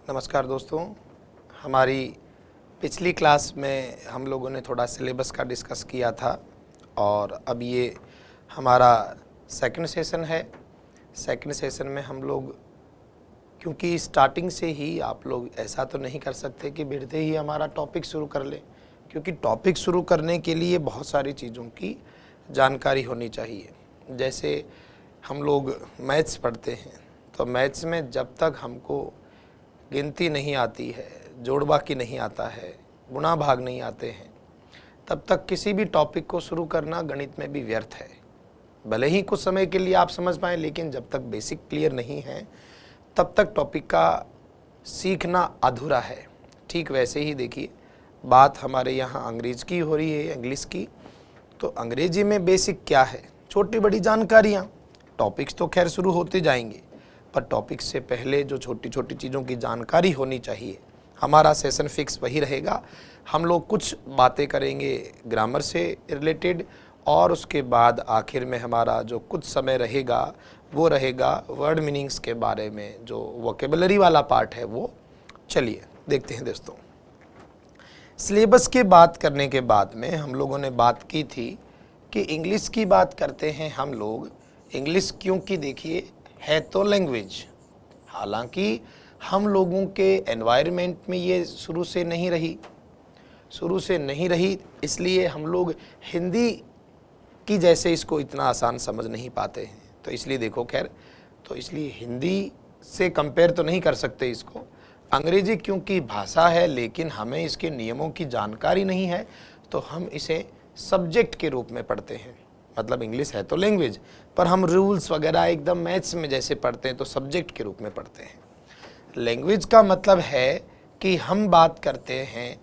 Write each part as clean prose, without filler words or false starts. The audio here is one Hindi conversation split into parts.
नमस्कार दोस्तों। हमारी पिछली क्लास में हम लोगों ने थोड़ा सिलेबस का डिस्कस किया था और अब ये हमारा सेकंड सेशन है। सेकंड सेशन में हम लोग, क्योंकि स्टार्टिंग से ही आप लोग ऐसा तो नहीं कर सकते कि भिड़ते ही हमारा टॉपिक शुरू कर लें, क्योंकि टॉपिक शुरू करने के लिए बहुत सारी चीज़ों की जानकारी होनी चाहिए। जैसे हम लोग मैथ्स पढ़ते हैं तो मैथ्स में जब तक हमको गिनती नहीं आती है, जोड़ बाकी नहीं आता है, गुणा भाग नहीं आते हैं, तब तक किसी भी टॉपिक को शुरू करना गणित में भी व्यर्थ है। भले ही कुछ समय के लिए आप समझ पाएँ, लेकिन जब तक बेसिक क्लियर नहीं है तब तक टॉपिक का सीखना अधूरा है। ठीक वैसे ही देखिए, बात हमारे यहाँ अंग्रेज़ी की हो रही है, इंग्लिश की। तो अंग्रेजी में बेसिक क्या है, छोटी बड़ी जानकारियाँ। टॉपिक्स तो खैर शुरू होते जाएंगे, पर टॉपिक से पहले जो छोटी छोटी चीज़ों की जानकारी होनी चाहिए। हमारा सेशन फिक्स वही रहेगा। हम लोग कुछ बातें करेंगे ग्रामर से रिलेटेड, और उसके बाद आखिर में हमारा जो कुछ समय रहेगा वो रहेगा वर्ड मीनिंग्स के बारे में, जो वोकेबलरी वाला पार्ट है वो। चलिए देखते हैं दोस्तों। सिलेबस की बात करने के बाद में हम लोगों ने बात की थी कि इंग्लिश की बात करते हैं हम लोग। इंग्लिश क्योंकि देखिए है तो लैंग्वेज, हालांकि हम लोगों के एनवायरनमेंट में ये शुरू से नहीं रही, इसलिए हम लोग हिंदी की जैसे इसको इतना आसान समझ नहीं पाते हैं। तो इसलिए देखो खैर, तो इसलिए हिंदी से कंपेयर तो नहीं कर सकते इसको। अंग्रेजी क्योंकि भाषा है, लेकिन हमें इसके नियमों की जानकारी नहीं है, तो हम इसे सब्जेक्ट के रूप में पढ़ते हैं। मतलब इंग्लिश है तो लैंग्वेज, पर हम रूल्स वगैरह एकदम मैथ्स में जैसे पढ़ते हैं तो सब्जेक्ट के रूप में पढ़ते हैं। लैंग्वेज का मतलब है कि हम बात करते हैं,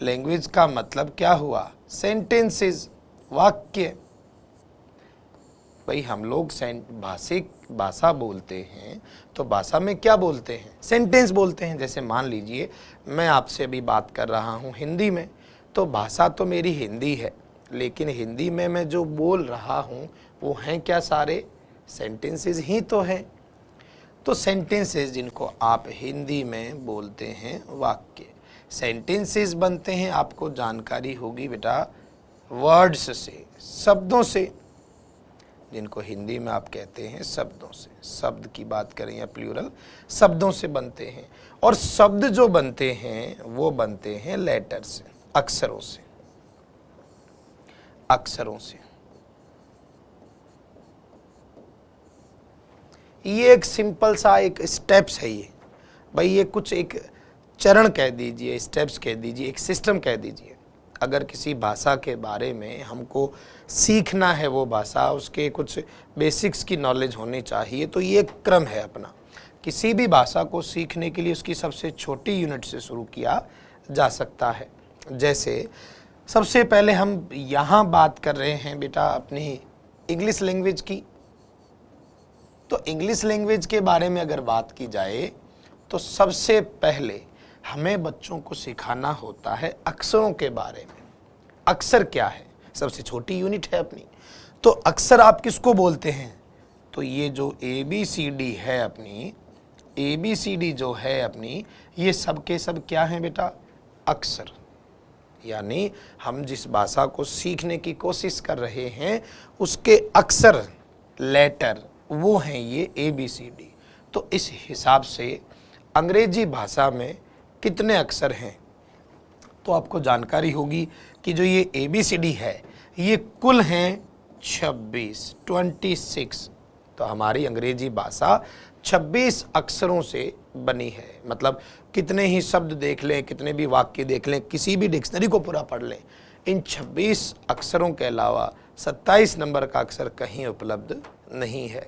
लैंग्वेज का मतलब क्या हुआ, सेंटेंसेस, वाक्य। भाई हम लोग भाषा बोलते हैं तो भाषा में क्या बोलते हैं, सेंटेंस बोलते हैं। जैसे मान लीजिए मैं आपसे अभी बात कर रहा हूँ हिंदी में, तो भाषा तो मेरी हिंदी है, लेकिन हिंदी में मैं जो बोल रहा हूँ वो हैं क्या, सारे सेंटेंसेस ही तो हैं। तो सेंटेंसेस जिनको आप हिंदी में बोलते हैं वाक्य, सेंटेंसेस बनते हैं, आपको जानकारी होगी बेटा, वर्ड्स से, शब्दों से, जिनको हिंदी में आप कहते हैं शब्दों से। शब्द की बात करें या प्लूरल, शब्दों से बनते हैं। और शब्द जो बनते हैं वो बनते हैं लेटर से, अक्षरों से। ये एक सिंपल सा एक स्टेप्स है। ये भाई ये कुछ एक चरण कह दीजिए, स्टेप्स कह दीजिए, एक सिस्टम कह दीजिए। अगर किसी भाषा के बारे में हमको सीखना है, वो भाषा, उसके कुछ बेसिक्स की नॉलेज होनी चाहिए, तो ये एक क्रम है अपना। किसी भी भाषा को सीखने के लिए उसकी सबसे छोटी यूनिट से शुरू किया जा सकता है। जैसे सबसे पहले हम यहाँ बात कर रहे हैं बेटा अपनी इंग्लिश लैंग्वेज की। तो इंग्लिश लैंग्वेज के बारे में अगर बात की जाए तो सबसे पहले हमें बच्चों को सिखाना होता है अक्षरों के बारे में। अक्षर क्या है, सबसे छोटी यूनिट है अपनी। तो अक्षर आप किसको बोलते हैं, तो ये जो ABCD है अपनी, ABCD जो है अपनी, ये सब के सब क्या हैं बेटा, अक्षर। यानी हम जिस भाषा को सीखने की कोशिश कर रहे हैं उसके अक्षर, लेटर, वो हैं ये ABCD। तो इस हिसाब से अंग्रेजी भाषा में कितने अक्षर हैं, तो आपको जानकारी होगी कि जो ये ABCD है ये कुल हैं 26। तो हमारी अंग्रेजी भाषा 26 अक्षरों से बनी है। मतलब कितने ही शब्द देख लें, कितने भी वाक्य देख लें, किसी भी डिक्शनरी को पूरा पढ़ लें, इन 26 अक्षरों के अलावा 27 नंबर का अक्षर कहीं उपलब्ध नहीं है।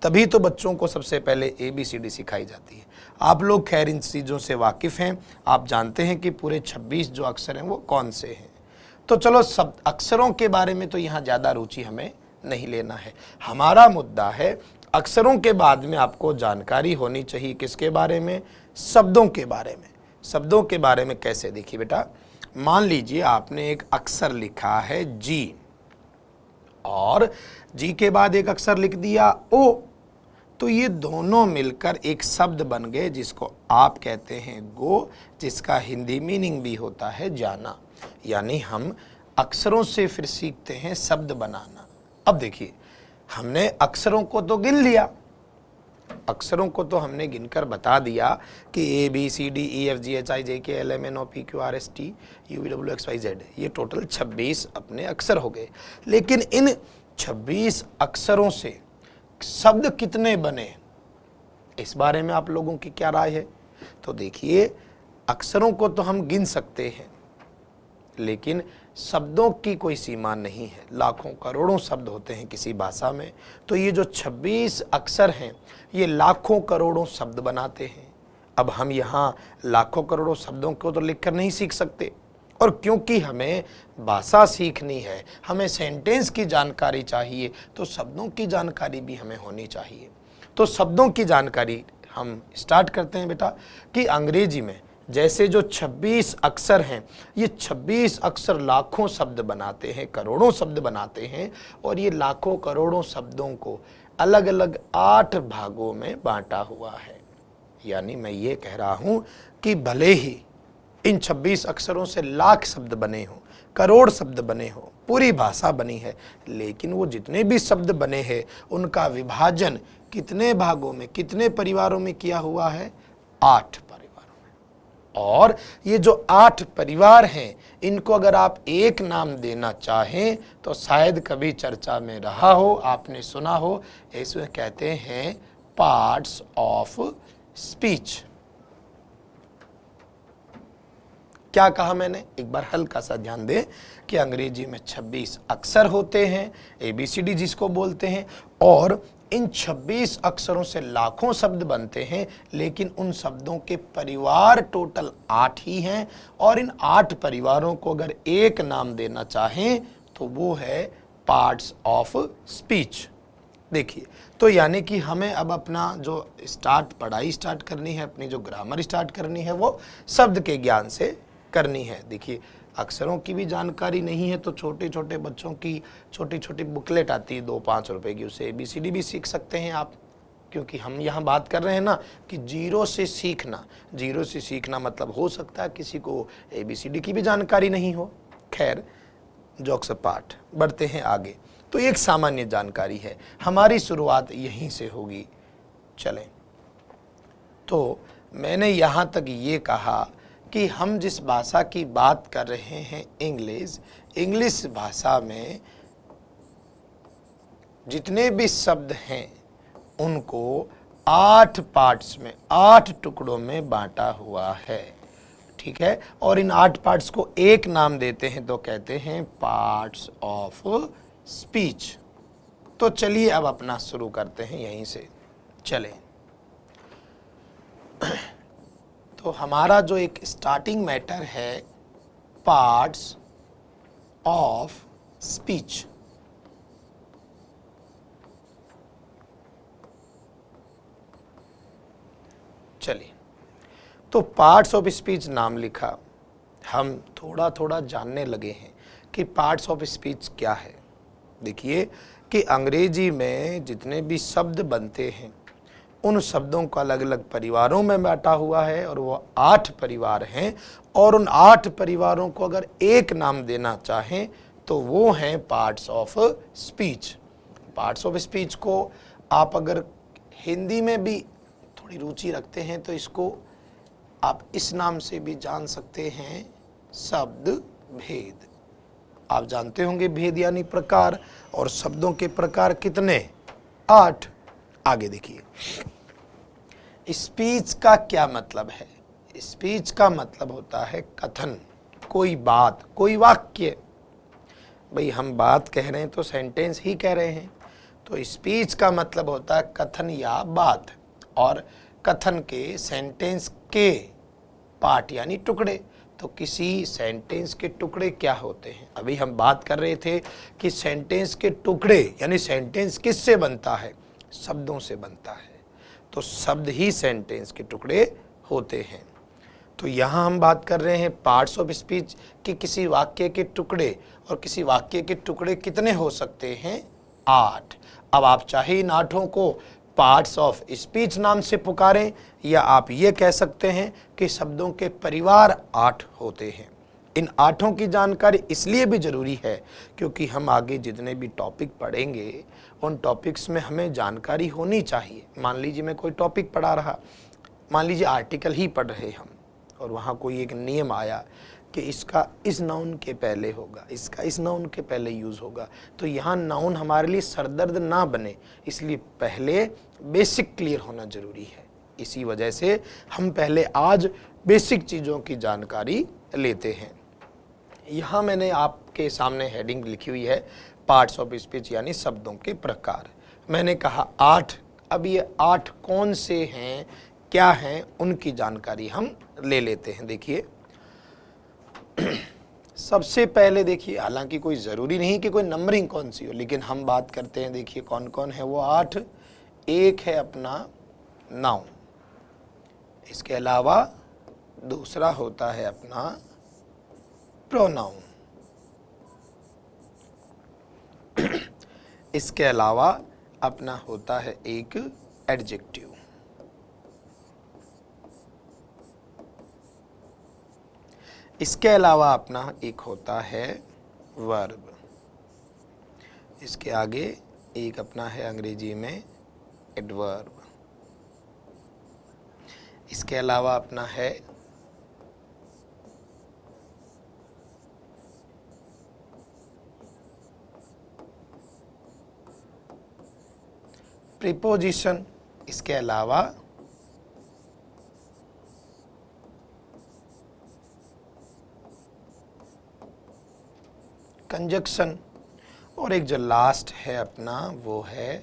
तभी तो बच्चों को सबसे पहले ABCD सिखाई जाती है। आप लोग खैर इन चीज़ों से वाकिफ़ हैं, आप जानते हैं कि पूरे 26 जो अक्षर हैं वो कौन से हैं। तो चलो सब अक्षरों के बारे में तो यहाँ ज़्यादा रुचि हमें नहीं लेना है। हमारा मुद्दा है अक्षरों के बाद में आपको जानकारी होनी चाहिए किसके बारे में, शब्दों के बारे में। शब्दों के बारे में कैसे, देखिए बेटा, मान लीजिए आपने एक अक्षर लिखा है G, और G के बाद एक अक्षर लिख दिया O, तो ये दोनों मिलकर एक शब्द बन गए जिसको आप कहते हैं गो, जिसका हिंदी मीनिंग भी होता है जाना। यानी हम अक्षरों से फिर सीखते हैं शब्द बनाना। अब देखिए, हमने अक्षरों को तो गिन लिया, अक्षरों को तो हमने गिनकर बता दिया कि A B C D E F G H I J K L M N O P Q R S T U V W X Y Z, ये टोटल 26 अपने अक्षर हो गए। लेकिन इन 26 अक्षरों से शब्द कितने बने, इस बारे में आप लोगों की क्या राय है? तो देखिए, अक्षरों को तो हम गिन सकते हैं, लेकिन शब्दों की कोई सीमा नहीं है। लाखों करोड़ों शब्द होते हैं किसी भाषा में, तो ये जो 26 अक्षर हैं ये लाखों करोड़ों शब्द बनाते हैं। अब हम यहाँ लाखों करोड़ों शब्दों को तो लिखकर नहीं सीख सकते, और क्योंकि हमें भाषा सीखनी है, हमें सेंटेंस की जानकारी चाहिए, तो शब्दों की जानकारी भी हमें होनी चाहिए। तो शब्दों की जानकारी हम स्टार्ट करते हैं बेटा, कि अंग्रेजी में जैसे जो 26 अक्षर हैं, ये 26 अक्षर लाखों शब्द बनाते हैं, करोड़ों शब्द बनाते हैं, और ये लाखों करोड़ों शब्दों को अलग अलग 8 भागों में बांटा हुआ है। यानी मैं ये कह रहा हूं कि भले ही इन 26 अक्षरों से लाख शब्द बने हों, करोड़ शब्द बने हों, पूरी भाषा बनी है, लेकिन वो जितने भी शब्द बने हैं उनका विभाजन कितने भागों में, कितने परिवारों में किया हुआ है? 8 परिवारों में। और ये जो 8 परिवार हैं, इनको अगर आप एक नाम देना चाहें तो शायद कभी चर्चा में रहा हो, आपने सुना हो, इसमें कहते हैं पार्ट्स ऑफ स्पीच। क्या कहा मैंने? एक बार हल्का सा ध्यान दें कि अंग्रेजी में 26 अक्षर होते हैं, ABCD जिसको बोलते हैं, और इन 26 अक्षरों से लाखों शब्द बनते हैं, लेकिन उन शब्दों के परिवार टोटल 8 ही हैं, और इन 8 परिवारों को अगर एक नाम देना चाहें तो वो है पार्ट्स ऑफ स्पीच। देखिए, तो यानी कि हमें अब अपना जो पढ़ाई स्टार्ट करनी है, अपनी जो ग्रामर स्टार्ट करनी है, वो शब्द के ज्ञान से करनी है। देखिए, अक्षरों की भी जानकारी नहीं है तो छोटे छोटे बच्चों की छोटी छोटी बुकलेट आती है 2-5 रुपए की, उससे ABCD भी सीख सकते हैं आप। क्योंकि हम यहाँ बात कर रहे हैं ना कि जीरो से सीखना मतलब हो सकता है किसी को ABCD की भी जानकारी नहीं हो। खैर, जोक्स अपार्ट, बढ़ते हैं आगे। तो एक सामान्य जानकारी है, हमारी शुरुआत यहीं से होगी। चलें, तो मैंने यहाँ तक ये कहा कि हम जिस भाषा की बात कर रहे हैं, इंग्लिश भाषा में जितने भी शब्द हैं उनको 8 पार्ट्स में, 8 टुकड़ों में बांटा हुआ है। ठीक है, और इन 8 पार्ट्स को एक नाम देते हैं तो कहते हैं पार्ट्स ऑफ स्पीच। तो चलिए अब अपना शुरू करते हैं यहीं से। चलें, तो हमारा जो एक स्टार्टिंग मैटर है, पार्ट्स ऑफ स्पीच। चलिए, तो पार्ट्स ऑफ स्पीच नाम लिखा, हम थोड़ा थोड़ा जानने लगे हैं कि पार्ट्स ऑफ स्पीच क्या है। देखिए कि अंग्रेजी में जितने भी शब्द बनते हैं उन शब्दों को अलग अलग परिवारों में बांटा हुआ है, और वो 8 परिवार हैं, और उन 8 परिवारों को अगर एक नाम देना चाहें तो वो हैं parts of speech. Parts of speech को आप अगर हिंदी में भी थोड़ी रुचि रखते हैं तो इसको आप इस नाम से भी जान सकते हैं, शब्द भेद। आप जानते होंगे भेद यानी प्रकार, और शब्दों के प्रकार कितने? 8। आगे देखिए, स्पीच का क्या मतलब है? स्पीच का मतलब होता है कथन, कोई बात, कोई वाक्य। भाई हम बात कह रहे हैं तो सेंटेंस ही कह रहे हैं, तो स्पीच का मतलब होता है कथन या बात, और कथन के सेंटेंस के पार्ट यानी टुकड़े। तो किसी सेंटेंस के टुकड़े क्या होते हैं? अभी हम बात कर रहे थे कि सेंटेंस के टुकड़े यानी सेंटेंस किससे बनता है? शब्दों से बनता है, तो शब्द ही सेंटेंस के टुकड़े होते हैं। तो यहाँ हम बात कर रहे हैं पार्ट्स ऑफ स्पीच कि किसी वाक्य के टुकड़े, और किसी वाक्य के टुकड़े कितने हो सकते हैं? 8। अब आप चाहे इन 8 को पार्ट्स ऑफ स्पीच नाम से पुकारें, या आप ये कह सकते हैं कि शब्दों के परिवार 8 होते हैं। इन 8 की जानकारी इसलिए भी जरूरी है क्योंकि हम आगे जितने भी टॉपिक पढ़ेंगे उन टॉपिक्स में हमें जानकारी होनी चाहिए। मान लीजिए मैं कोई टॉपिक पढ़ा रहा, मान लीजिए आर्टिकल ही पढ़ रहे हम, और वहाँ कोई एक नियम आया कि इसका इस नाउन के पहले होगा, इसका इस नाउन के पहले यूज़ होगा, तो यहाँ नाउन हमारे लिए सरदर्द ना बने, इसलिए पहले बेसिक क्लियर होना जरूरी है। इसी वजह से हम पहले आज बेसिक चीज़ों की जानकारी लेते हैं। यहाँ मैंने आपके सामने हेडिंग लिखी हुई है पार्ट्स ऑफ स्पीच, यानी शब्दों के प्रकार। मैंने कहा 8, अब ये 8 कौन से हैं, क्या हैं, उनकी जानकारी हम ले लेते हैं। देखिए सबसे पहले देखिए, हालांकि कोई ज़रूरी नहीं कि कोई नंबरिंग कौन सी हो, लेकिन हम बात करते हैं। देखिए कौन कौन है वो 8। एक है अपना नाउन, इसके अलावा दूसरा होता है अपना प्रोनाउन, इसके अलावा अपना होता है एक एडजेक्टिव, इसके अलावा अपना एक होता है वर्ब, इसके आगे एक अपना है अंग्रेजी में एडवर्ब, इसके अलावा अपना है प्रीपोजिशन, इसके अलावा कंजक्शन, और एक जो लास्ट है अपना वो है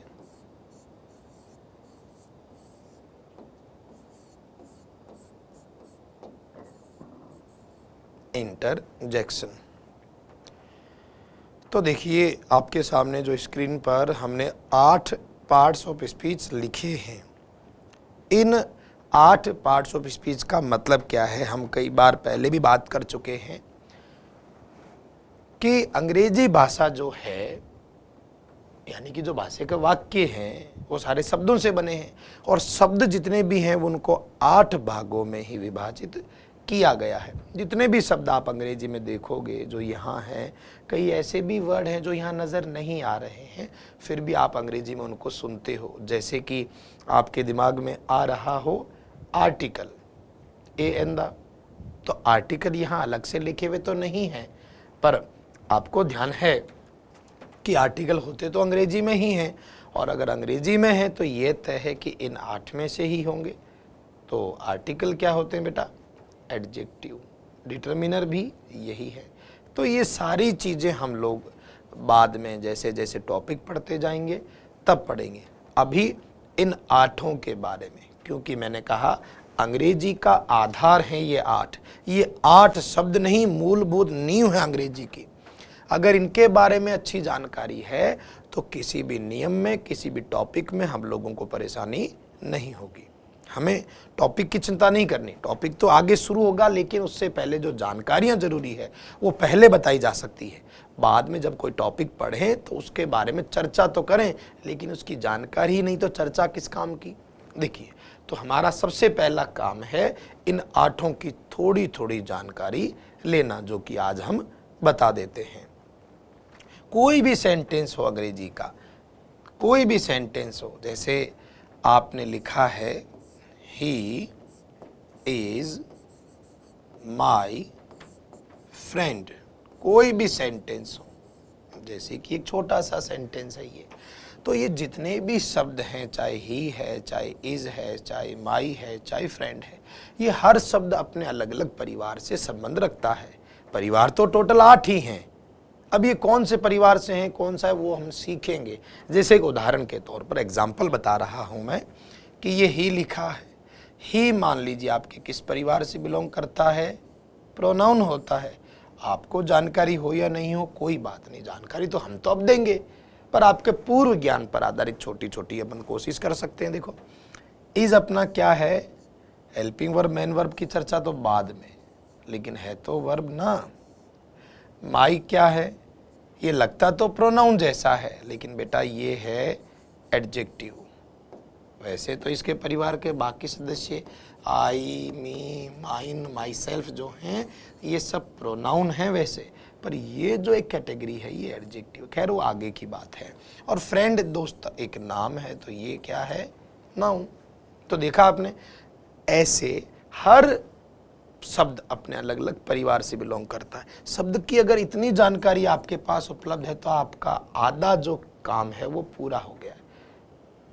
इंटरजेक्शन। तो देखिए आपके सामने जो स्क्रीन पर हमने 8 पार्ट्स ऑफ स्पीच लिखे हैं। इन 8 पार्ट्स ऑफ स्पीच का मतलब क्या है, हम कई बार पहले भी बात कर चुके हैं कि अंग्रेजी भाषा जो है, यानी कि जो भाषा के वाक्य हैं वो सारे शब्दों से बने हैं, और शब्द जितने भी हैं उनको 8 भागों में ही विभाजित किया गया है। जितने भी शब्द आप अंग्रेजी में देखोगे जो यहाँ हैं, कई ऐसे भी वर्ड हैं जो यहाँ नज़र नहीं आ रहे हैं, फिर भी आप अंग्रेजी में उनको सुनते हो। जैसे कि आपके दिमाग में आ रहा हो आर्टिकल, ए एन द, तो आर्टिकल यहाँ अलग से लिखे हुए तो नहीं है, पर आपको ध्यान है कि आर्टिकल होते तो अंग्रेजी में ही हैं, और अगर अंग्रेजी में है तो ये तय है कि इन 8 में से ही होंगे। तो आर्टिकल क्या होते हैं बेटा, एडजेक्टिव, डिटर्मिनर भी यही है। तो ये सारी चीज़ें हम लोग बाद में जैसे जैसे टॉपिक पढ़ते जाएंगे तब पढ़ेंगे। अभी इन 8 के बारे में, क्योंकि मैंने कहा अंग्रेजी का आधार है ये 8 शब्द नहीं, मूलभूत नींव है अंग्रेजी की। अगर इनके बारे में अच्छी जानकारी है तो किसी भी नियम में, किसी भी टॉपिक में हम लोगों को परेशानी नहीं होगी। हमें टॉपिक की चिंता नहीं करनी, टॉपिक तो आगे शुरू होगा, लेकिन उससे पहले जो जानकारियां जरूरी है वो पहले बताई जा सकती है। बाद में जब कोई टॉपिक पढ़ें तो उसके बारे में चर्चा तो करें, लेकिन उसकी जानकारी ही नहीं तो चर्चा किस काम की। देखिए, तो हमारा सबसे पहला काम है इन 8 की थोड़ी थोड़ी जानकारी लेना, जो कि आज हम बता देते हैं। कोई भी सेंटेंस हो अंग्रेजी का, कोई भी सेंटेंस हो, जैसे आपने लिखा है ही इज माई फ्रेंड, कोई भी सेंटेंस हो, जैसे कि एक छोटा सा सेंटेंस है ये, तो ये जितने भी शब्द हैं, चाहे ही है, चाहे इज है, चाहे माई है, चाहे फ्रेंड है, ये हर शब्द अपने अलग अलग परिवार से संबंध रखता है। परिवार तो टोटल 8 ही हैं। अब ये कौन से परिवार से हैं, कौन सा है, वो हम सीखेंगे। जैसे एक उदाहरण के तौर पर एग्जाम्पल बता रहा हूं मैं कि ये ही लिखा है, ही मान लीजिए आपके किस परिवार से बिलोंग करता है, प्रोनाउन होता है। आपको जानकारी हो या नहीं हो कोई बात नहीं, जानकारी तो हम तो अब देंगे, पर आपके पूर्व ज्ञान पर आधारित छोटी छोटी अपन कोशिश कर सकते हैं। देखो, इज अपना क्या है, हेल्पिंग वर्ब, मेन वर्ब की चर्चा तो बाद में, लेकिन है तो वर्ब ना। माई क्या है, ये लगता तो प्रोनाउन जैसा है, लेकिन बेटा ये है एडजेक्टिव। वैसे तो इसके परिवार के बाकी सदस्य आई, मी, माइन, माई सेल्फ जो हैं ये सब प्रोनाउन हैं वैसे, पर ये जो एक कैटेगरी है ये एडजेक्टिव। खैर वो आगे की बात है। और फ्रेंड दोस्त एक नाम है, तो ये क्या है? नाउन। तो देखा आपने, ऐसे हर शब्द अपने अलग अलग परिवार से बिलोंग करता है। शब्द की अगर इतनी जानकारी आपके पास उपलब्ध है तो आपका आधा जो काम है वो पूरा हो गया है।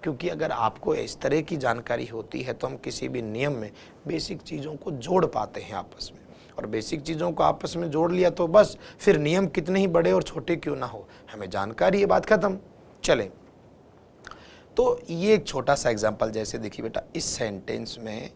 क्योंकि अगर आपको इस तरह की जानकारी होती है तो हम किसी भी नियम में बेसिक चीज़ों को जोड़ पाते हैं आपस में, और बेसिक चीज़ों को आपस में जोड़ लिया तो बस फिर नियम कितने ही बड़े और छोटे क्यों ना हो, हमें जानकारी है, बात खत्म। चलें, तो ये एक छोटा सा एग्जाम्पल, जैसे देखिए बेटा, इस सेंटेंस में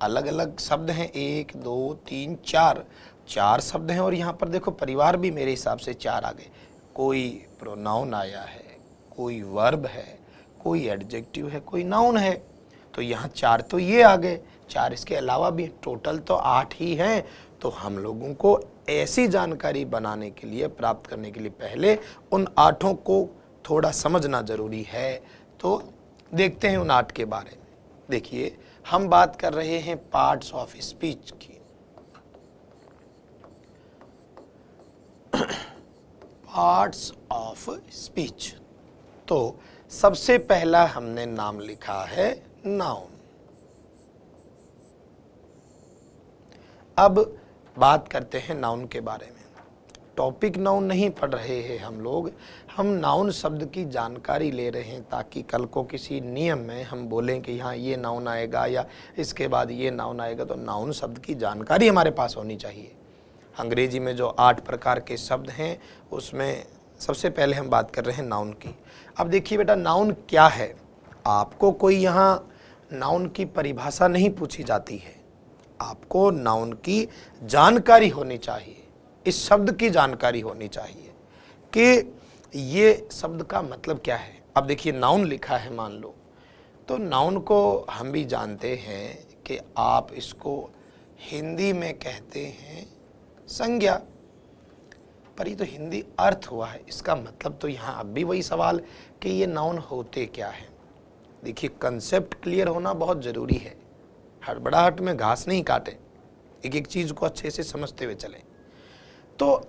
अलग अलग शब्द हैं, 1 2 3 4 शब्द हैं, और यहाँ पर देखो परिवार भी मेरे हिसाब से 4 आ गए। कोई प्रोनाउन आया है, कोई वर्ब है, कोई एडजेक्टिव है, कोई नाउन है, तो यहाँ 4 तो ये आ गए, 4 इसके अलावा भी, टोटल तो 8 ही हैं। तो हम लोगों को ऐसी जानकारी बनाने के लिए, प्राप्त करने के लिए पहले उन 8 को थोड़ा समझना जरूरी है। तो देखते हैं उन 8 के बारे में। देखिए, हम बात कर रहे हैं पार्ट्स ऑफ स्पीच की। पार्ट्स ऑफ स्पीच, तो सबसे पहला हमने नाम लिखा है नाउन। अब बात करते हैं नाउन के बारे में। टॉपिक नाउन नहीं पढ़ रहे हैं हम लोग, हम नाउन शब्द की जानकारी ले रहे हैं ताकि कल को किसी नियम में हम बोलें कि यहाँ ये नाउन आएगा या इसके बाद ये नाउन आएगा, तो नाउन शब्द की जानकारी हमारे पास होनी चाहिए। अंग्रेजी में जो 8 प्रकार के शब्द हैं उसमें सबसे पहले हम बात कर रहे हैं नाउन की। अब देखिए बेटा, नाउन क्या है? आपको कोई यहाँ नाउन की परिभाषा नहीं पूछी जाती है, आपको नाउन की जानकारी होनी चाहिए, इस शब्द की जानकारी होनी चाहिए कि ये शब्द का मतलब क्या है। अब देखिए, नाउन लिखा है मान लो, तो नाउन को हम भी जानते हैं कि आप इसको हिंदी में कहते हैं संज्ञा, पर ये तो हिंदी अर्थ हुआ है, इसका मतलब तो यहाँ अब भी वही सवाल कि ये नाउन होते क्या है। देखिए, कंसेप्ट क्लियर होना बहुत ज़रूरी है, हड़बड़ाहट में घास नहीं काटें, एक एक चीज़ को अच्छे से समझते हुए चलें। तो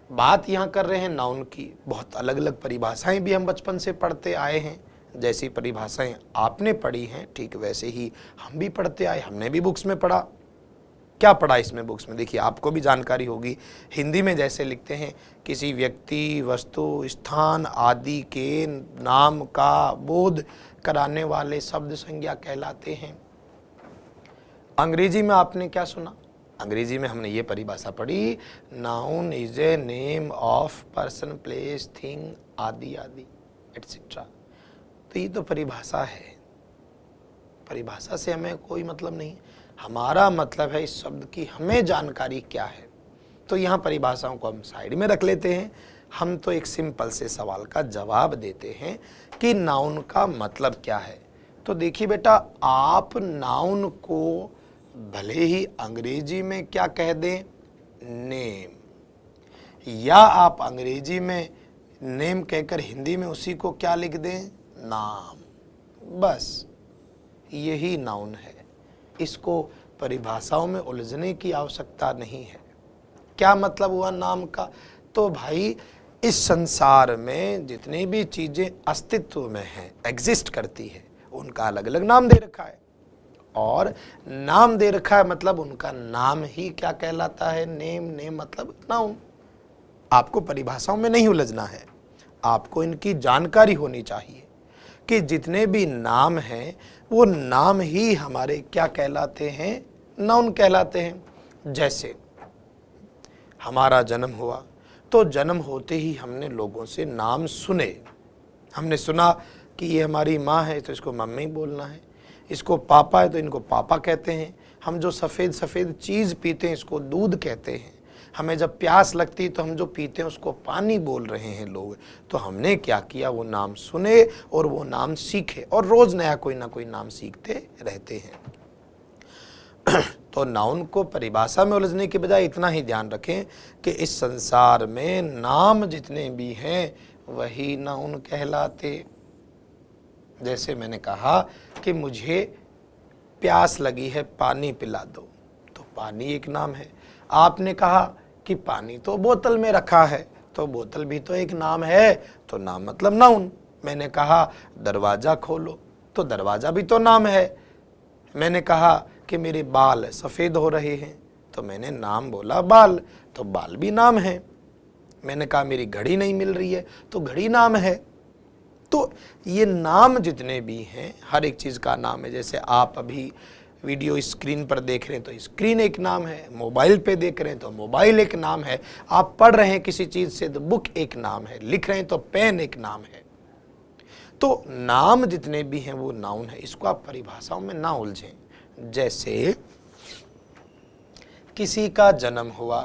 बात यहाँ कर रहे हैं नाउन की। बहुत अलग अलग परिभाषाएं भी हम बचपन से पढ़ते आए हैं, जैसी परिभाषाएं आपने पढ़ी हैं ठीक वैसे ही हम भी पढ़ते आए, हमने भी बुक्स में पढ़ा। क्या पढ़ा इसमें बुक्स में? देखिए, आपको भी जानकारी होगी, हिंदी में जैसे लिखते हैं किसी व्यक्ति, वस्तु, स्थान आदि के नाम का बोध कराने वाले शब्द संज्ञा कहलाते हैं। अंग्रेजी में आपने क्या सुना? अंग्रेजी में हमने ये परिभाषा पढ़ी, noun is a name of person, place, thing आदि आदि एटसेट्रा। तो ये तो परिभाषा है, परिभाषा से हमें कोई मतलब नहीं, हमारा मतलब है इस शब्द की हमें जानकारी क्या है। तो यहाँ परिभाषाओं को हम साइड में रख लेते हैं, हम तो एक सिंपल से सवाल का जवाब देते हैं कि नाउन का मतलब क्या है। तो देखिए बेटा, आप नाउन को भले ही अंग्रेजी में क्या कह दें, नेम, या आप अंग्रेजी में नेम कहकर हिंदी में उसी को क्या लिख दें, नाम, बस यही नाउन है। इसको परिभाषाओं में उलझने की आवश्यकता नहीं है। क्या मतलब हुआ नाम का? तो भाई, इस संसार में जितनी भी चीजें अस्तित्व में हैं, एग्जिस्ट करती है, उनका अलग अलग नाम दे रखा है, और नाम दे रखा है मतलब उनका नाम ही क्या कहलाता है, नेम। नेम मतलब नाउन। आपको परिभाषाओं में नहीं उलझना है, आपको इनकी जानकारी होनी चाहिए कि जितने भी नाम हैं वो नाम ही हमारे क्या कहलाते हैं, नाउन कहलाते हैं। जैसे हमारा जन्म हुआ, तो जन्म होते ही हमने लोगों से नाम सुने, हमने सुना कि ये हमारी माँ है तो इसको मम्मी बोलना है, इसको पापा है तो इनको पापा कहते हैं, हम जो सफ़ेद सफ़ेद चीज़ पीते हैं इसको दूध कहते हैं, हमें जब प्यास लगती है तो हम जो पीते हैं उसको पानी बोल रहे हैं लोग। तो हमने क्या किया, वो नाम सुने और वो नाम सीखे, और रोज़ नया कोई ना कोई नाम सीखते रहते हैं। तो नाउन को परिभाषा में उलझने के बजाय इतना ही ध्यान रखें कि इस संसार में नाम जितने भी हैं वही नाउन कहलाते। जैसे मैंने कहा कि मुझे प्यास लगी है, पानी पिला दो, तो पानी एक नाम है। आपने कहा कि पानी तो बोतल में रखा है, तो बोतल भी तो एक नाम है, तो नाम मतलब नाउन। मैंने कहा दरवाज़ा खोलो, तो दरवाज़ा भी तो नाम है। मैंने कहा कि मेरे बाल सफ़ेद हो रहे हैं, तो मैंने नाम बोला बाल, तो बाल भी नाम है। मैंने कहा मेरी घड़ी नहीं मिल रही है, तो घड़ी नाम है। तो ये नाम जितने भी हैं, हर एक चीज़ का नाम है। जैसे आप अभी वीडियो स्क्रीन पर देख रहे हैं तो स्क्रीन एक नाम है, मोबाइल पे देख रहे हैं तो मोबाइल एक नाम है, आप पढ़ रहे हैं किसी चीज़ से तो बुक एक नाम है, लिख रहे हैं तो पेन एक नाम है। तो नाम जितने भी हैं वो नाउन है। इसको आप परिभाषाओं में ना उलझें। जैसे किसी का जन्म हुआ,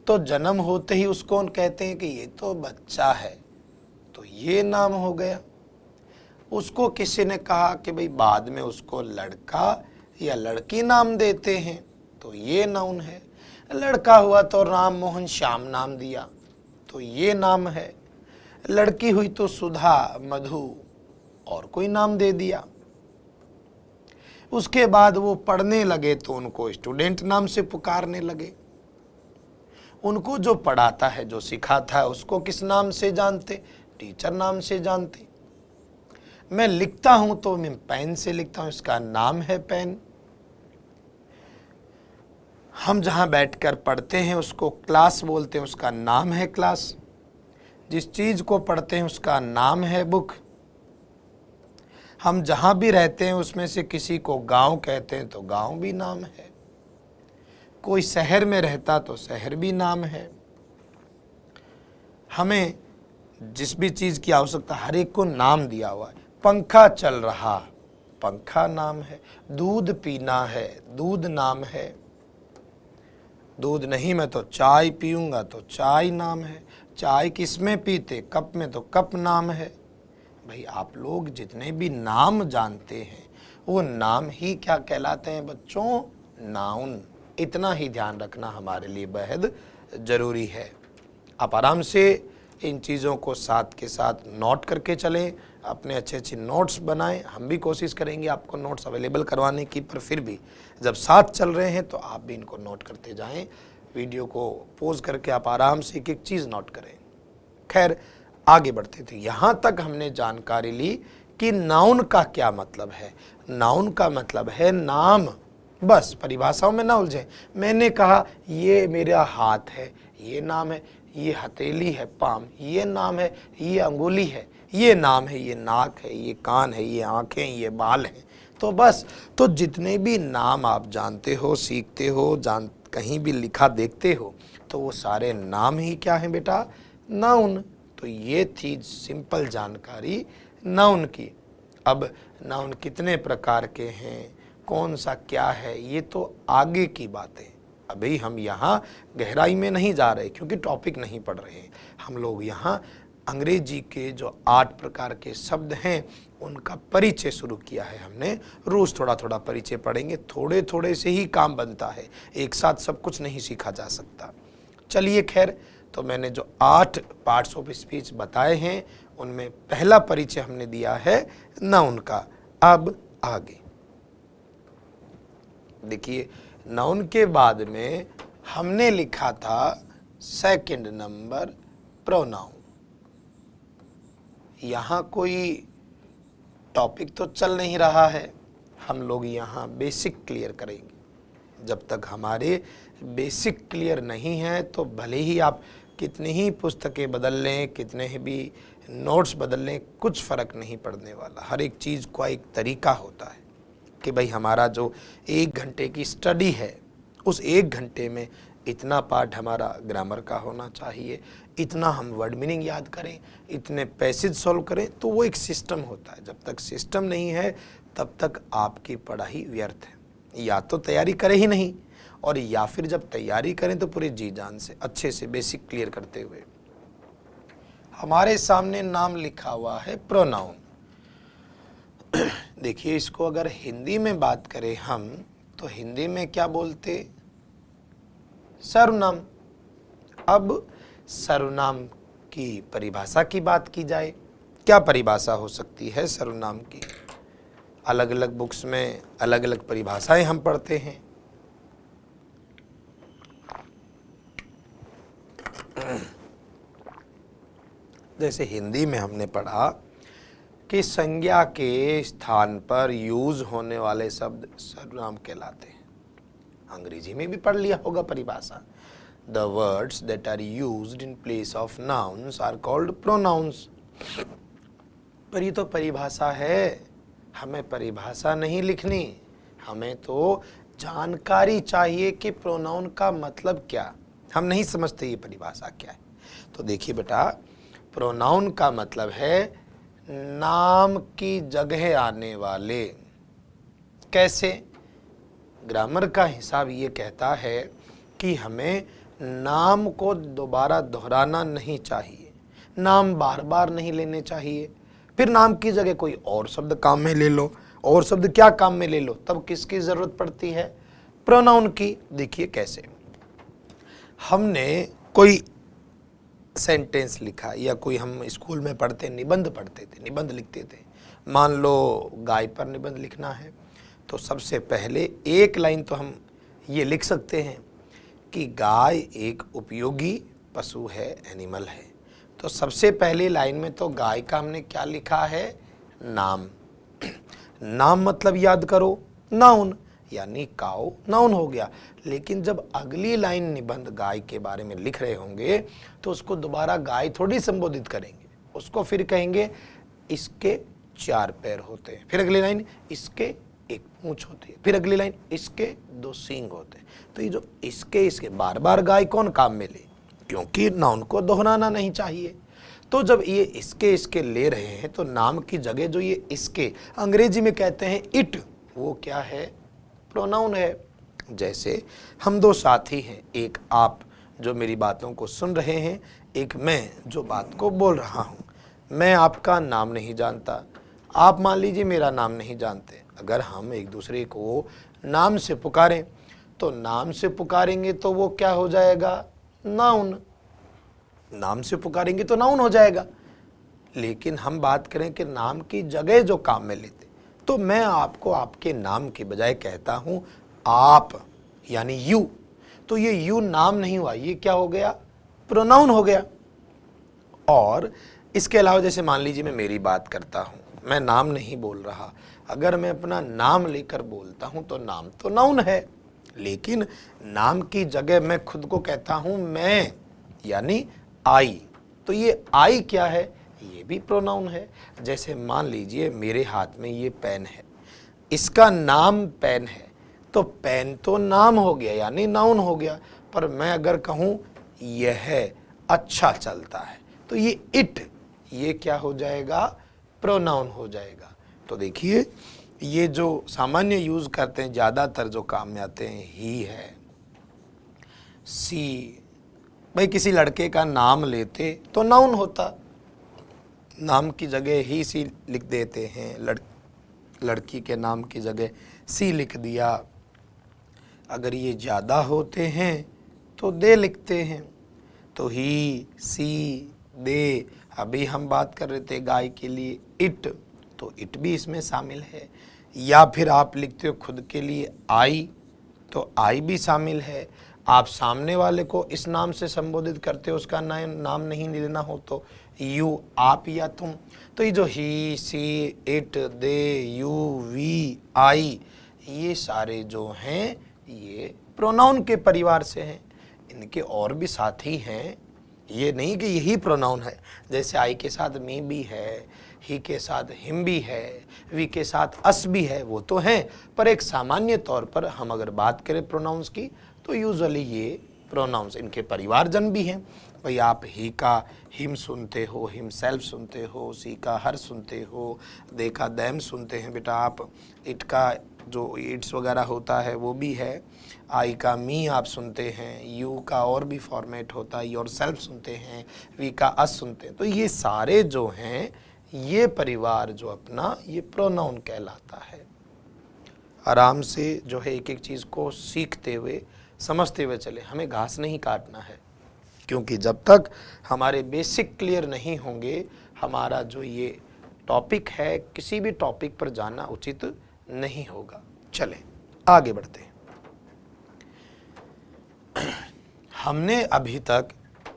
तो जन्म होते ही उसको कहते हैं कि ये तो बच्चा है, तो ये नाम हो गया। उसको किसी ने कहा कि भाई बाद में उसको लड़का या लड़की नाम देते हैं, तो ये नाउन है। लड़का हुआ तो राम मोहन श्याम नाम दिया, तो ये नाम है। लड़की हुई तो सुधा मधु और कोई नाम दे दिया। उसके बाद वो पढ़ने लगे तो उनको स्टूडेंट नाम से पुकारने लगे। उनको जो पढ़ाता है, जो सिखाता है, उसको किस नाम से जानते? टीचर नाम से जानते। मैं लिखता हूं तो मैं पेन से लिखता हूं, इसका नाम है पेन। हम जहां बैठकर पढ़ते हैं उसको क्लास बोलते हैं, उसका नाम है क्लास। जिस चीज को पढ़ते हैं उसका नाम है बुक। हम जहां भी रहते हैं उसमें से किसी को गांव कहते हैं तो गांव भी नाम है। कोई शहर में रहता तो शहर भी नाम है। हमें जिस भी चीज की आवश्यकता, हर एक को नाम दिया हुआ है। पंखा चल रहा, पंखा नाम है। दूध पीना है, दूध नाम है। दूध नहीं मैं तो चाय पीऊंगा, तो चाय नाम है। चाय किस में पीते? कप में, तो कप नाम है। भाई आप लोग जितने भी नाम जानते हैं वो नाम ही क्या कहलाते हैं बच्चों? नाउन। इतना ही ध्यान रखना हमारे लिए बेहद ज़रूरी है। आप आराम से इन चीज़ों को साथ के साथ नोट करके चलें, अपने अच्छे अच्छे नोट्स बनाएं। हम भी कोशिश करेंगे आपको नोट्स अवेलेबल करवाने की, पर फिर भी जब साथ चल रहे हैं तो आप भी इनको नोट करते जाएं। वीडियो को पॉज करके आप आराम से एक एक चीज़ नोट करें। खैर आगे बढ़ते थे। यहाँ तक हमने जानकारी ली कि नाउन का क्या मतलब है। नाउन का मतलब है नाम। बस परिभाषाओं में ना उलझे। मैंने कहा ये मेरा हाथ है, ये नाम है। ये हथेली है, पाम, ये नाम है। ये अंगुली है, ये नाम है। ये नाक है, ये कान है, ये आँखें, ये बाल हैं। तो बस, तो जितने भी नाम आप जानते हो, सीखते हो, कहीं भी लिखा देखते हो, तो वो सारे नाम ही क्या हैं बेटा? नाउन। तो ये थी सिंपल जानकारी नाउन की। अब नाउन कितने प्रकार के हैं, कौन सा क्या है, ये तो आगे की बात है। अभी हम यहाँ गहराई में नहीं जा रहे क्योंकि टॉपिक नहीं पढ़ रहे हैं। हम लोग यहाँ अंग्रेजी के जो 8 प्रकार के शब्द हैं उनका परिचय शुरू किया है हमने। रोज़ थोड़ा थोड़ा परिचय पढ़ेंगे, थोड़े थोड़े से ही काम बनता है, एक साथ सब कुछ नहीं सीखा जा सकता। चलिए खैर, तो मैंने जो 8 पार्ट्स ऑफ स्पीच बताए हैं उनमें पहला परिचय हमने दिया है नाउन का। अब आगे देखिए, नाउन के बाद में हमने लिखा था सेकंड नंबर प्रोनाउन। यहाँ कोई टॉपिक तो चल नहीं रहा है, हम लोग यहाँ बेसिक क्लियर करेंगे। जब तक हमारे बेसिक क्लियर नहीं है तो भले ही आप कितनी ही पुस्तकें बदल लें, कितने ही भी नोट्स बदल लें, कुछ फ़र्क नहीं पड़ने वाला। हर एक चीज़ का एक तरीका होता है कि भाई हमारा जो 1 घंटे की स्टडी है उस 1 घंटे में इतना पार्ट हमारा ग्रामर का होना चाहिए, इतना हम वर्ड मीनिंग याद करें, इतने पैसेज सॉल्व करें। तो वो एक सिस्टम होता है। जब तक सिस्टम नहीं है तब तक आपकी पढ़ाई व्यर्थ है। या तो तैयारी करें ही नहीं, और या फिर जब तैयारी करें तो पूरे जी जान से अच्छे से बेसिक क्लियर करते हुए। हमारे सामने नाम लिखा हुआ है प्रोनाउन। देखिए, इसको अगर हिंदी में बात करें हम तो हिंदी में क्या बोलते? सर्वनाम। अब सर्वनाम की परिभाषा की बात की जाए, क्या परिभाषा हो सकती है सर्वनाम की? अलग अलग बुक्स में अलग अलग परिभाषाएं हम पढ़ते हैं। जैसे हिंदी में हमने पढ़ा कि संज्ञा के स्थान पर यूज होने वाले शब्द सर्वनाम कहलाते हैं। अंग्रेजी में भी पढ़ लिया होगा परिभाषा। The words that are used in place of nouns are called pronouns. पर ये तो परिभाषा है, हमें परिभाषा नहीं लिखनी, हमें तो जानकारी चाहिए कि प्रोनाउन का मतलब क्या। हम नहीं समझते ये परिभाषा क्या है। तो देखिए बेटा, प्रोनाउन का मतलब है नाम की जगह आने वाले। कैसे? ग्रामर का हिसाब ये कहता है कि हमें नाम को दोबारा दोहराना नहीं चाहिए, नाम बार बार नहीं लेने चाहिए। फिर नाम की जगह कोई और शब्द काम में ले लो, और शब्द क्या काम में ले लो, तब किसकी जरूरत पड़ती है? प्रोनाउन की। देखिए कैसे, हमने कोई सेंटेंस लिखा या कोई, हम स्कूल में पढ़ते निबंध पढ़ते थे, निबंध लिखते थे। मान लो गाय पर निबंध लिखना है, तो सबसे पहले एक लाइन तो हम ये लिख सकते हैं कि गाय एक उपयोगी पशु है, एनिमल है। तो सबसे पहली लाइन में तो गाय का हमने क्या लिखा है? नाम। नाम मतलब याद करो, नाउन, यानी काऊ नाउन हो गया। लेकिन जब अगली लाइन निबंध गाय के बारे में लिख रहे होंगे तो उसको दोबारा गाय थोड़ी संबोधित करेंगे, उसको फिर कहेंगे इसके 4 पैर होते हैं, फिर अगली लाइन इसके 1 पूंछ होती है, फिर अगली लाइन इसके 2 सींग होते हैं। तो ये जो इसके बार बार गाय कौन काम में ले, क्योंकि नाउन को दोहराना नहीं चाहिए। तो जब ये इसके ले रहे हैं तो नाम की जगह जो ये इसके अंग्रेजी में कहते हैं इट, वो क्या है? प्रोनाउन है। जैसे हम 2 साथी हैं, एक आप जो मेरी बातों को सुन रहे हैं, एक मैं जो बात को बोल रहा हूँ। मैं आपका नाम नहीं जानता, आप मान लीजिए मेरा नाम नहीं जानते। अगर हम एक दूसरे को नाम से पुकारें तो नाम से पुकारेंगे तो वो क्या हो जाएगा? नाउन। नाम से पुकारेंगे तो नाउन हो जाएगा। लेकिन हम बात करें कि नाम की जगह जो काम में लेते, तो मैं आपको आपके नाम के बजाय कहता हूं आप, यानी यू। तो ये यू नाम नहीं हुआ, ये क्या हो गया? प्रोनाउन हो गया। और इसके अलावा जैसे मान लीजिए मैं मेरी बात करता हूं, मैं नाम नहीं बोल रहा, अगर मैं अपना नाम लेकर बोलता हूं तो नाम तो नाउन है, लेकिन नाम की जगह मैं खुद को कहता हूं मैं, यानी आई। तो ये आई क्या है? ये भी प्रोनाउन है। जैसे मान लीजिए मेरे हाथ में ये पेन है, इसका नाम पेन है, तो पेन तो नाम हो गया, यानी नाउन हो गया। पर मैं अगर कहूं यह अच्छा चलता है, तो ये इट, ये क्या हो जाएगा? प्रोनाउन हो जाएगा। तो देखिए, ये जो सामान्य यूज करते हैं, ज्यादातर जो काम में आते हैं, ही है, सी। भाई किसी लड़के का नाम लेते तो नाउन होता, नाम की जगह ही सी लिख देते हैं। लड़की के नाम की जगह सी लिख दिया। अगर ये ज़्यादा होते हैं तो दे लिखते हैं। तो ही, सी, दे। अभी हम बात कर रहे थे गाय के लिए इट, तो इट भी इसमें शामिल है। या फिर आप लिखते हो खुद के लिए आई, तो आई भी शामिल है। आप सामने वाले को इस नाम से संबोधित करते हो, उसका नाम नहीं लेना हो तो यू, आप या तुम। तो ये जो ही, सी, इट, दे, यू, वी, आई, ये सारे जो हैं ये प्रोनाउन के परिवार से हैं। इनके और भी साथी हैं, ये नहीं कि यही प्रोनाउन है। जैसे आई के साथ मी भी है, ही के साथ हिम भी है, वी के साथ अस भी है, वो तो हैं। पर एक सामान्य तौर पर हम अगर बात करें प्रोनाउंस की, तो यूजुअली ये प्रोनाउंस, इनके परिवारजन भी हैं। भाई आप ही का हिम सुनते हो, हिम सेल्फ सुनते हो, सी का हर सुनते हो, दे का दैम सुनते हैं बेटा आप, इट का जो इट्स वगैरह होता है वो भी है, आई का मी आप सुनते हैं, यू का और भी फॉर्मेट होता है, योर सेल्फ सुनते हैं, वी का अस सुनते हैं। तो ये सारे जो हैं, ये परिवार जो अपना, ये प्रोनाउन कहलाता है। आराम से जो है एक एक चीज़ को सीखते हुए, समझते हुए चले, हमें घास नहीं काटना है। क्योंकि जब तक हमारे बेसिक क्लियर नहीं होंगे, हमारा जो ये टॉपिक है, किसी भी टॉपिक पर जाना उचित नहीं होगा। चले आगे बढ़ते हैं। हमने अभी तक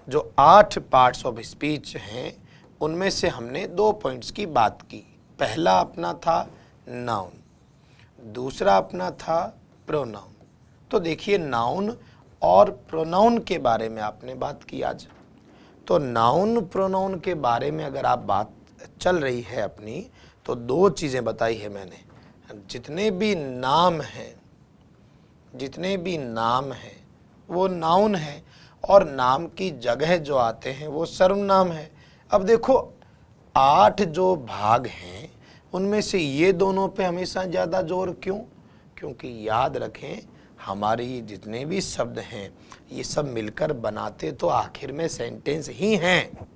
जो 8 पार्ट्स ऑफ स्पीच हैं उनमें से हमने 2 पॉइंट्स की बात की। पहला अपना था नाउन, दूसरा अपना था प्रोनाउन। तो देखिए नाउन और प्रोनाउन के बारे में आपने बात की आज। तो नाउन प्रोनाउन के बारे में अगर आप बात चल रही है अपनी, तो 2 चीज़ें बताई है मैंने। जितने भी नाम हैं वो नाउन है, और नाम की जगह जो आते हैं वो सर्वनाम है। अब देखो 8 जो भाग हैं उनमें से ये दोनों पे हमेशा ज़्यादा जोर क्यों? क्योंकि याद रखें हमारे जितने भी शब्द हैं ये सब मिलकर बनाते तो आखिर में सेंटेंस ही हैं।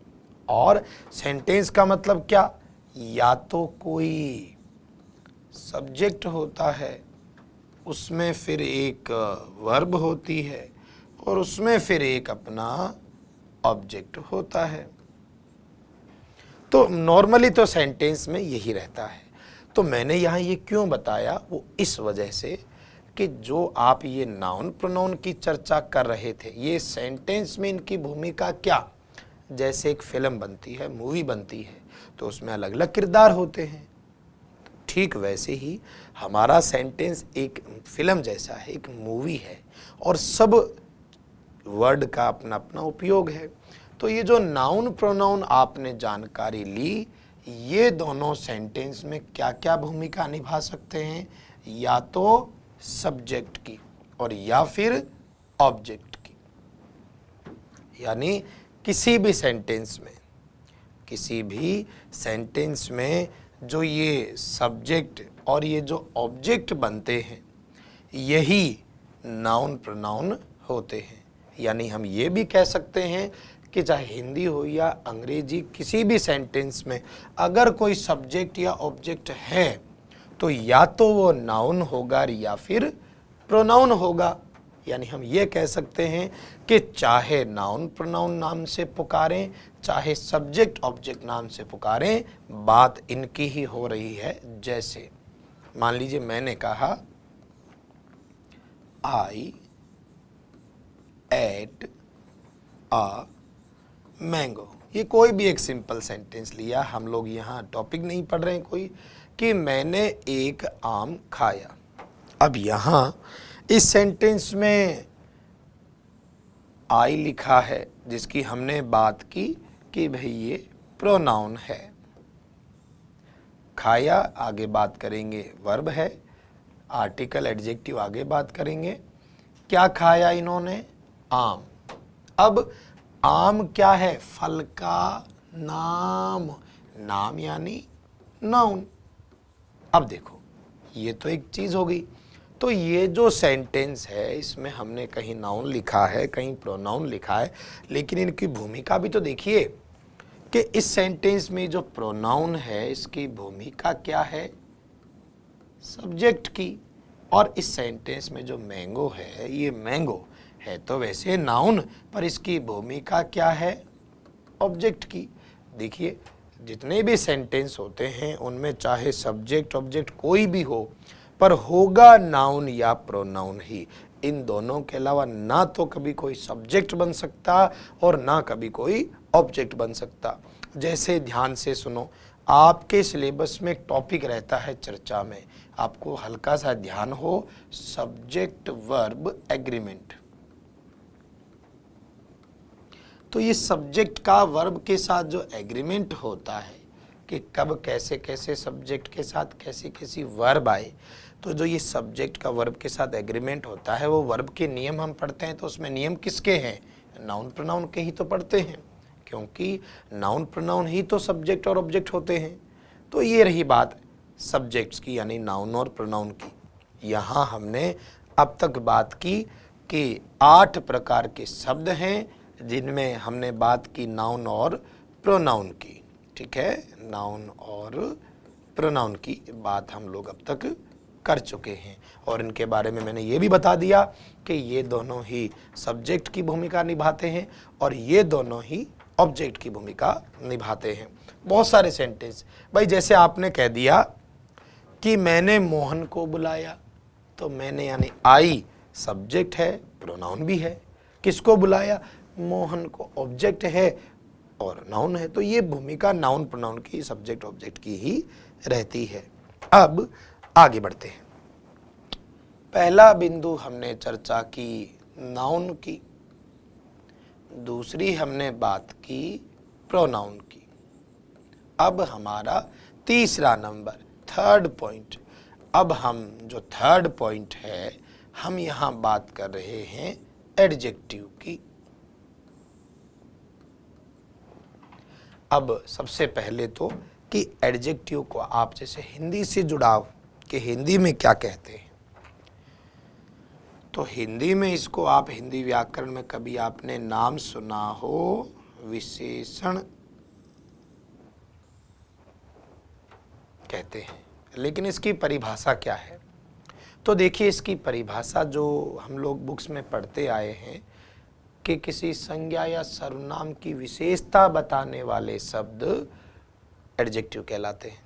और सेंटेंस का मतलब क्या? या तो कोई सब्जेक्ट होता है, उसमें फिर एक वर्ब होती है, और उसमें फिर एक अपना ऑब्जेक्ट होता है। तो नॉर्मली तो सेंटेंस में यही रहता है। तो मैंने यहाँ ये क्यों बताया, वो इस वजह से कि जो आप ये नाउन प्रोनाउन की चर्चा कर रहे थे, ये सेंटेंस में इनकी भूमिका क्या? जैसे एक फिल्म बनती है, मूवी बनती है, तो उसमें अलग अलग किरदार होते हैं। ठीक वैसे ही हमारा सेंटेंस एक फिल्म जैसा है, एक मूवी है, और सब वर्ड का अपना अपना उपयोग है। तो ये जो नाउन प्रोनाउन आपने जानकारी ली, ये दोनों सेंटेंस में क्या क्या भूमिका निभा सकते हैं? या तो सब्जेक्ट की और या फिर ऑब्जेक्ट की। यानी किसी भी सेंटेंस में जो ये सब्जेक्ट और ये जो ऑब्जेक्ट बनते हैं, यही नाउन प्रोनाउन होते हैं। यानी हम ये भी कह सकते हैं कि चाहे हिंदी हो या अंग्रेजी, किसी भी सेंटेंस में अगर कोई सब्जेक्ट या ऑब्जेक्ट है तो या तो वो नाउन होगा या फिर प्रोनाउन होगा। यानी हम ये कह सकते हैं कि चाहे नाउन प्रोनाउन नाम से पुकारें, चाहे सब्जेक्ट ऑब्जेक्ट नाम से पुकारें, बात इनकी ही हो रही है। जैसे मान लीजिए मैंने कहा आई एट अ मैंगो। ये कोई भी एक सिंपल सेंटेंस लिया, हम लोग यहाँ टॉपिक नहीं पढ़ रहे हैं कोई, कि मैंने एक आम खाया। अब यहाँ इस सेंटेंस में आई लिखा है, जिसकी हमने बात की कि भाई ये प्रोनाउन है। खाया आगे बात करेंगे वर्ब है, आर्टिकल एडजेक्टिव आगे बात करेंगे। क्या खाया इन्होंने? आम। अब आम क्या है? फल का नाम। नाम यानी नाउन। अब देखो ये तो एक चीज हो गई। तो ये जो सेंटेंस है इसमें हमने कहीं नाउन लिखा है, कहीं प्रोनाउन लिखा है, लेकिन इनकी भूमिका भी तो देखिए कि इस सेंटेंस में जो प्रोनाउन है इसकी भूमिका क्या है? सब्जेक्ट की। और इस सेंटेंस में जो मैंगो है, ये मैंगो है तो वैसे नाउन, पर इसकी भूमिका क्या है? ऑब्जेक्ट की। देखिए जितने भी सेंटेंस होते हैं उनमें चाहे सब्जेक्ट ऑब्जेक्ट कोई भी हो, पर होगा नाउन या प्रोनाउन ही। इन दोनों के अलावा ना तो कभी कोई सब्जेक्ट बन सकता और ना कभी कोई ऑब्जेक्ट बन सकता। जैसे ध्यान से सुनो, आपके सिलेबस में एक टॉपिक रहता है चर्चा में, आपको हल्का सा ध्यान हो, सब्जेक्ट वर्ब एग्रीमेंट। तो ये सब्जेक्ट का वर्ब के साथ जो एग्रीमेंट होता है कि कब कैसे कैसे सब्जेक्ट के साथ कैसी कैसी वर्ब आए, तो जो ये सब्जेक्ट का वर्ब के साथ एग्रीमेंट होता है, वो वर्ब के नियम हम पढ़ते हैं तो उसमें नियम किसके हैं? नाउन प्रोनाउन के ही तो पढ़ते हैं, क्योंकि नाउन प्रोनाउन ही तो सब्जेक्ट और ऑब्जेक्ट होते हैं। तो ये रही बात सब्जेक्ट्स की, यानी नाउन और प्रोनाउन की। यहाँ हमने अब तक बात की कि 8 प्रकार के शब्द हैं जिनमें हमने बात की नाउन और प्रोनाउन की। ठीक है, नाउन और प्रोनाउन की बात हम लोग अब तक कर चुके हैं, और इनके बारे में मैंने ये भी बता दिया कि ये दोनों ही सब्जेक्ट की भूमिका निभाते हैं और ये दोनों ही ऑब्जेक्ट की भूमिका निभाते हैं। बहुत सारे सेंटेंस भाई, जैसे आपने कह दिया कि मैंने मोहन को बुलाया, तो मैंने यानी आई सब्जेक्ट है, प्रोनाउन भी है। किसको बुलाया? मोहन को, ऑब्जेक्ट है और नाउन है। तो ये भूमिका नाउन प्रोनाउन की, सब्जेक्ट ऑब्जेक्ट की ही रहती है। अब आगे बढ़ते हैं। पहला बिंदु हमने चर्चा की नाउन की, दूसरी हमने बात की प्रोनाउन की। अब हमारा तीसरा नंबर, थर्ड पॉइंट। अब हम जो थर्ड पॉइंट है, हम यहां बात कर रहे हैं एडजेक्टिव की। अब सबसे पहले तो कि एडजेक्टिव को आप जैसे हिंदी से जुड़ाव, कि हिंदी में क्या कहते हैं, तो हिंदी में इसको आप हिंदी व्याकरण में कभी आपने नाम सुना हो, विशेषण कहते हैं। लेकिन इसकी परिभाषा क्या है? तो देखिए, इसकी परिभाषा जो हम लोग बुक्स में पढ़ते आए हैं कि किसी संज्ञा या सर्वनाम की विशेषता बताने वाले शब्द एडजेक्टिव कहलाते हैं।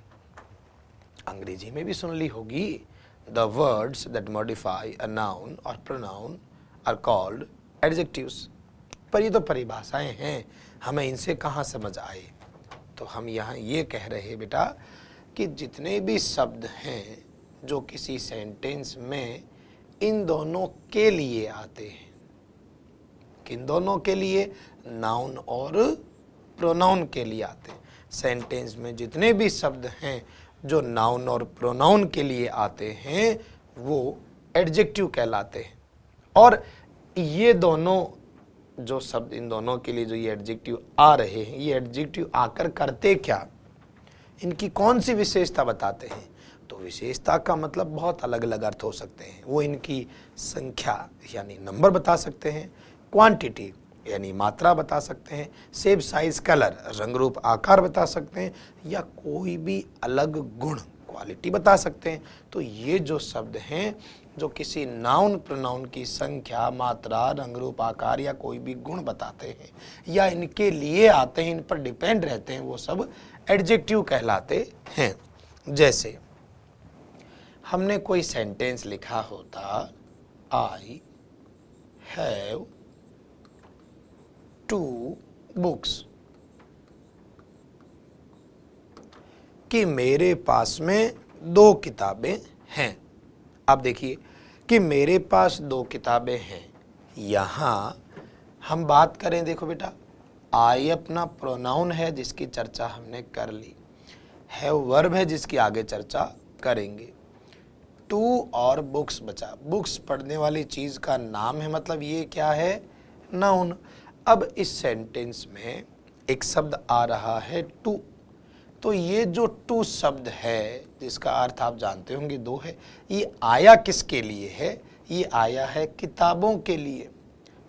अंग्रेजी में भी सुन ली होगी, the words that modify a noun और प्रोनाउन आर कॉल्ड एडजेक्टिव्स। पर ये तो परिभाषाएं हैं, हमें इनसे कहाँ समझ आए। तो हम यहाँ ये कह रहे हैं बेटा कि जितने भी शब्द हैं जो किसी सेंटेंस में इन दोनों के लिए आते हैं, किन दोनों के लिए? नाउन और प्रोनाउन के लिए आते हैं। सेंटेंस में जितने भी शब्द हैं जो नाउन और प्रोनाउन के लिए आते हैं, वो एडजेक्टिव कहलाते हैं। और ये दोनों जो शब्द, इन दोनों के लिए जो ये एडजेक्टिव आ रहे हैं, ये एडजेक्टिव आकर करते क्या, इनकी कौन सी विशेषता बताते हैं? तो विशेषता का मतलब बहुत अलग अलग अर्थ हो सकते हैं। वो इनकी संख्या यानी नंबर बता सकते हैं, क्वांटिटी यानी मात्रा बता सकते हैं, शेप साइज कलर रंग रूप आकार बता सकते हैं, या कोई भी अलग गुण क्वालिटी बता सकते हैं। तो ये जो शब्द हैं जो किसी नाउन प्रोनाउन की संख्या, मात्रा, रंग रूप आकार या कोई भी गुण बताते हैं या इनके लिए आते हैं, इन पर डिपेंड रहते हैं, वो सब एडजेक्टिव कहलाते हैं। जैसे हमने कोई सेंटेंस लिखा होता, आई हैव 2 बुक्स, कि मेरे पास में 2 किताबें हैं। अब देखिए कि मेरे पास 2 किताबें हैं, यहां हम बात करें, देखो बेटा, आई अपना प्रोनाउन है जिसकी चर्चा हमने कर ली, हैव वर्ब है जिसकी आगे चर्चा करेंगे, 2 और बुक्स बचा। बुक्स पढ़ने वाली चीज का नाम है, मतलब ये क्या है? नाउन। अब इस सेंटेंस में एक शब्द आ रहा है टू, तो ये जो टू शब्द है जिसका अर्थ आप जानते होंगे 2 है, ये आया किसके लिए है? ये आया है किताबों के लिए।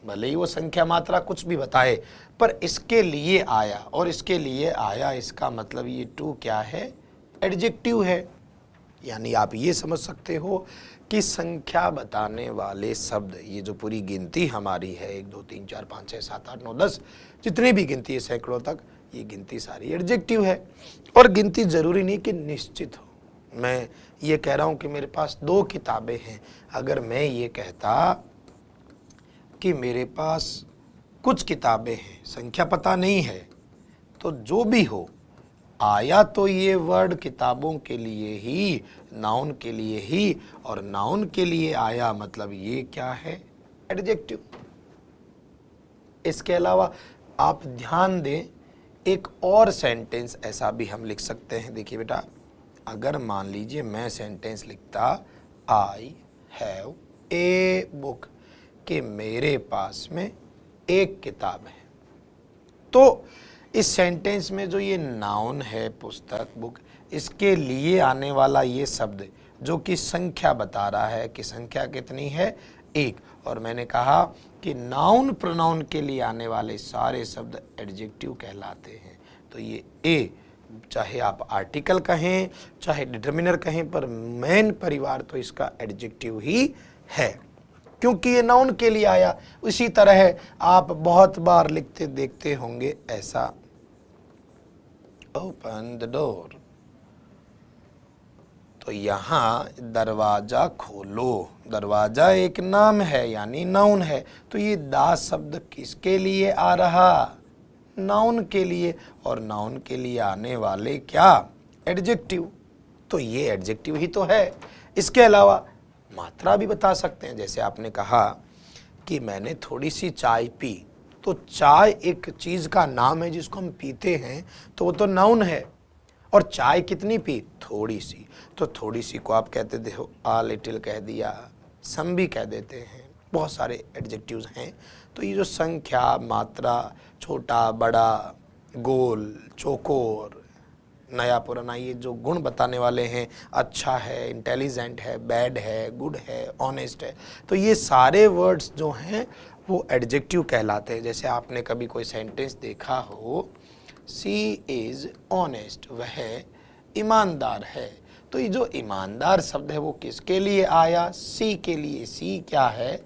भले ही वो संख्या मात्रा कुछ भी बताए, पर इसके लिए आया, और इसके लिए आया इसका मतलब ये टू क्या है? एडजेक्टिव है। यानी आप ये समझ सकते हो कि संख्या बताने वाले शब्द, ये जो पूरी गिनती हमारी है 1 2 3 4 5 6 7 8 9 10, जितनी भी गिनती है सैकड़ों तक, ये गिनती सारी एडजेक्टिव है। और गिनती जरूरी नहीं कि निश्चित हो। मैं ये कह रहा हूं कि मेरे पास 2 किताबें हैं, अगर मैं ये कहता कि मेरे पास कुछ किताबें हैं, संख्या पता नहीं है, तो जो भी हो, आया तो ये वर्ड किताबों के लिए ही, नाउन के लिए ही, और नाउन के लिए आया मतलब ये क्या है? एडजेक्टिव। इसके अलावा आप ध्यान दें, एक और सेंटेंस ऐसा भी हम लिख सकते हैं। देखिए बेटा, अगर मान लीजिए मैं सेंटेंस लिखता, आई हैव ए बुक, कि मेरे पास में एक किताब है, तो इस सेंटेंस में जो ये नाउन है, पुस्तक, बुक, इसके लिए आने वाला ये शब्द जो कि संख्या बता रहा है कि संख्या कितनी है? 1। और मैंने कहा कि नाउन प्रोनाउन के लिए आने वाले सारे शब्द एडजेक्टिव कहलाते हैं। तो ये ए, चाहे आप आर्टिकल कहें चाहे डिटर्मिनर कहें, पर मेन परिवार तो इसका एडजेक्टिव ही है। क्योंकि ये नाउन के लिए आया। उसी तरह आप बहुत बार लिखते देखते होंगे ऐसा, ओपन द डोर, तो यहां दरवाजा खोलो, दरवाजा एक नाम है यानी नाउन है, तो ये दा शब्द किसके लिए आ रहा, नाउन के लिए, और नाउन के लिए आने वाले क्या, एडजेक्टिव, तो ये एडजेक्टिव ही तो है। इसके अलावा मात्रा भी बता सकते हैं, जैसे आपने कहा कि मैंने थोड़ी सी चाय पी, तो चाय एक चीज का नाम है जिसको हम पीते हैं, तो वो तो नाउन है। और चाय कितनी पी, थोड़ी सी, तो थोड़ी सी को आप कहते थे हो आ लिटिल कह दिया, सम भी कह देते हैं, बहुत सारे एडजेक्टिव्स हैं। तो ये जो संख्या, मात्रा, छोटा बड़ा, गोल, चौकोर, नया पुराना, ये जो गुण बताने वाले हैं, अच्छा है, इंटेलिजेंट है, बैड है, गुड है, ऑनेस्ट है, तो ये सारे वर्ड्स जो हैं वो एडजेक्टिव कहलाते हैं। जैसे आपने कभी कोई सेंटेंस देखा हो, सी इज ऑनेस्ट, वह ईमानदार है, तो ये जो ईमानदार शब्द है वो किसके लिए आया, सी के लिए। सी क्या है,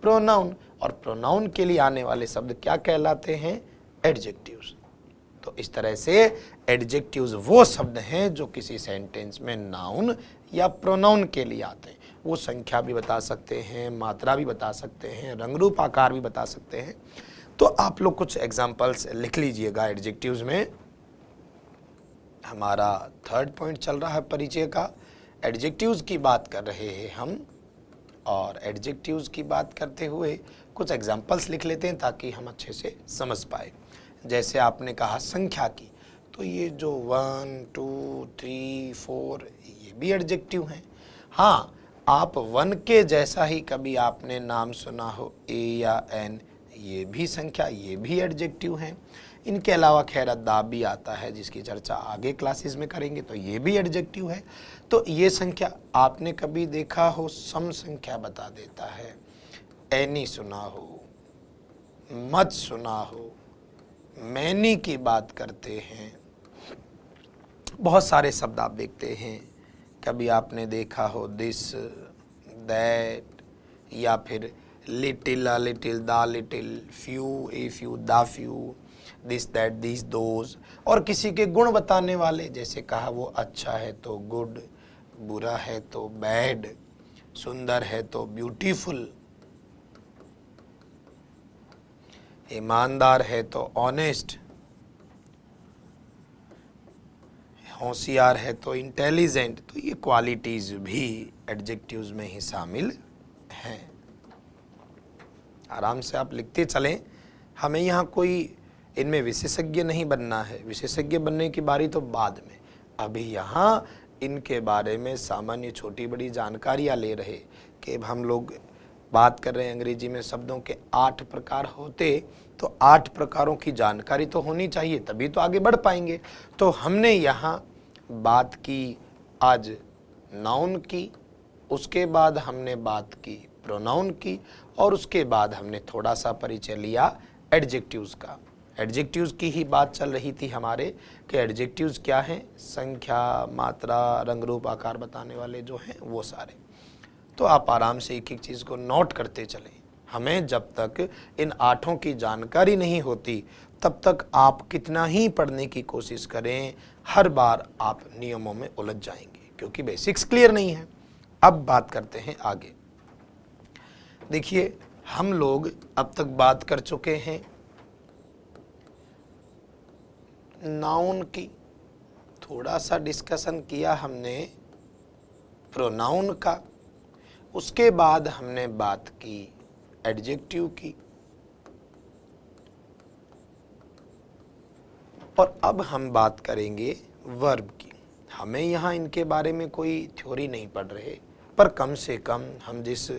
प्रोनाउन, और प्रोनाउन के लिए आने वाले शब्द क्या कहलाते हैं, एडजेक्टिव्स। तो इस तरह से एडजेक्टिव्स वो शब्द हैं जो किसी सेंटेंस में नाउन या प्रोनाउन के लिए आते हैं। वो संख्या भी बता सकते हैं, मात्रा भी बता सकते हैं, रंग रूप आकार भी बता सकते हैं। तो आप लोग कुछ एग्जाम्पल्स लिख लीजिएगा एडजेक्टिव्स में। हमारा थर्ड पॉइंट चल रहा है परिचय का, एडजेक्टिव्स की बात कर रहे हैं हम, और एडजेक्टिव्स की बात करते हुए कुछ एग्जाम्पल्स लिख लेते हैं ताकि हम अच्छे से समझ पाए। जैसे आपने कहा संख्या की, तो ये जो 1 2 3 4 ये भी एडजेक्टिव हैं। हाँ, आप 1 के जैसा ही कभी आपने नाम सुना हो, ए या एन, ये भी संख्या, ये भी एडजेक्टिव हैं। इनके अलावा खैर दा भी आता है जिसकी चर्चा आगे क्लासेस में करेंगे, तो ये भी एडजेक्टिव है। तो ये संख्या आपने कभी देखा हो, सम संख्या बता देता है, एनी सुना हो, मच सुना हो, मैनी की बात करते हैं, बहुत सारे शब्द आप देखते हैं। कभी आपने देखा हो दिस, दैट, या फिर little, a little, the little, few, a few, the few, this that this those. और किसी के गुण बताने वाले, जैसे कहा वो अच्छा है तो गुड, बुरा है तो बैड, सुंदर है तो ब्यूटीफुल, ईमानदार है तो ऑनेस्ट, होशियार है तो इंटेलिजेंट। तो ये क्वालिटीज भी एडजेक्टिव्स में ही शामिल हैं। आराम से आप लिखते चलें, हमें यहाँ कोई इनमें विशेषज्ञ नहीं बनना है, विशेषज्ञ बनने की बारी तो बाद में। अभी यहाँ इनके बारे में सामान्य छोटी बड़ी जानकारियाँ ले रहे कि हम लोग बात कर रहे हैं अंग्रेजी में शब्दों के 8 प्रकार होते, तो 8 प्रकारों की जानकारी तो होनी चाहिए, तभी तो आगे बढ़ पाएंगे। तो हमने यहाँ बात की आज नाउन की, उसके बाद हमने बात की प्रोनाउन की, और उसके बाद हमने थोड़ा सा परिचय लिया एडजेक्टिव्स का। एडजेक्टिव्स की ही बात चल रही थी हमारे कि एडजेक्टिव्स क्या हैं, संख्या, मात्रा, रंग रूप आकार बताने वाले जो हैं वो सारे। तो आप आराम से एक एक चीज़ को नोट करते चलें। हमें जब तक इन 8 की जानकारी नहीं होती तब तक आप कितना ही पढ़ने की कोशिश करें, हर बार आप नियमों में उलझ जाएंगे क्योंकि बेसिक्स क्लियर नहीं है। अब बात करते हैं आगे। देखिए, हम लोग अब तक बात कर चुके हैं नाउन की, थोड़ा सा डिस्कशन किया हमने प्रोनाउन का, उसके बाद हमने बात की एडजेक्टिव की, और अब हम बात करेंगे वर्ब की। हमें यहाँ इनके बारे में कोई थ्योरी नहीं पढ़ रहे, पर कम से कम हम जिस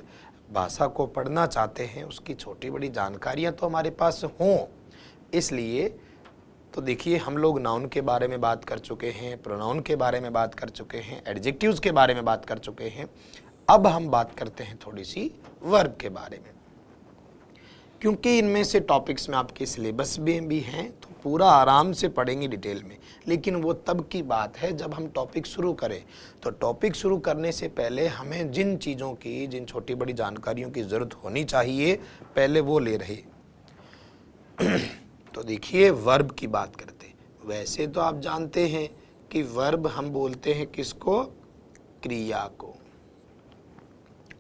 भाषा को पढ़ना चाहते हैं उसकी छोटी बड़ी जानकारियाँ तो हमारे पास हों। इसलिए तो देखिए, हम लोग नाउन के बारे में बात कर चुके हैं, प्रोनाउन के बारे में बात कर चुके हैं, एडजेक्टिव्स के बारे में बात कर चुके हैं। अब हम बात करते हैं थोड़ी सी वर्ब के बारे में क्योंकि इनमें से टॉपिक्स में आपके सिलेबस में भी हैं, तो पूरा आराम से पढ़ेंगे डिटेल में। लेकिन वो तब की बात है जब हम टॉपिक शुरू करें। तो टॉपिक शुरू करने से पहले हमें जिन चीज़ों की, जिन छोटी बड़ी जानकारियों की ज़रूरत होनी चाहिए, पहले वो ले रहे। तो देखिए, वर्ब की बात करते हैं। वैसे तो आप जानते हैं कि वर्ब हम बोलते हैं किसको? क्रिया को।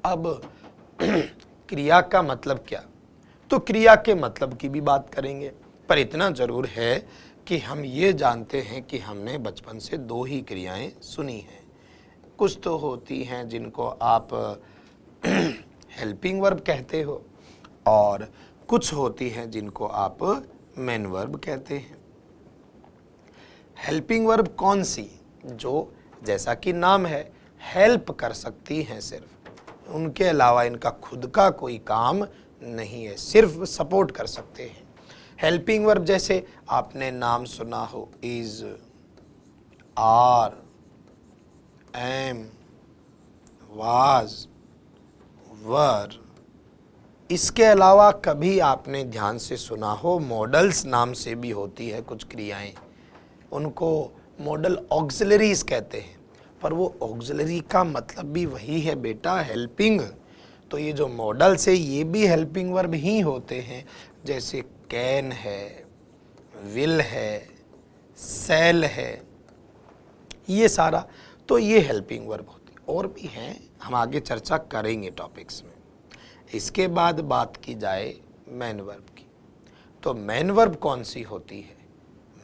अब क्रिया का मतलब क्या? तो क्रिया के मतलब की भी बात करेंगे, पर इतना जरूर है कि हम ये जानते हैं कि हमने बचपन से 2 ही क्रियाएं सुनी हैं। कुछ तो होती हैं जिनको आप हेल्पिंग वर्ब कहते हो, और कुछ होती हैं जिनको आप मेन वर्ब कहते हैं। हेल्पिंग वर्ब कौन सी? जो जैसा कि नाम है, हेल्प कर सकती हैं सिर्फ, उनके अलावा इनका खुद का कोई काम नहीं है, सिर्फ सपोर्ट कर सकते हैं। हेल्पिंग वर्ब जैसे आपने नाम सुना हो, इज, आर, एम, वाज, वर। इसके अलावा कभी आपने ध्यान से सुना हो, मॉडल्स नाम से भी होती है कुछ क्रियाएं, उनको मॉडल ऑक्सिलरीज कहते हैं। पर वो ऑक्सिलरी का मतलब भी वही है बेटा, हेल्पिंग। तो ये जो मॉडल्स है ये भी हेल्पिंग वर्ब ही होते हैं, जैसे कैन है, विल है, सेल है, ये सारा तो ये हेल्पिंग वर्ब होती है। और भी हैं, हम आगे चर्चा करेंगे टॉपिक्स में। इसके बाद बात की जाए मेन वर्ब की, तो मेन वर्ब कौन सी होती है?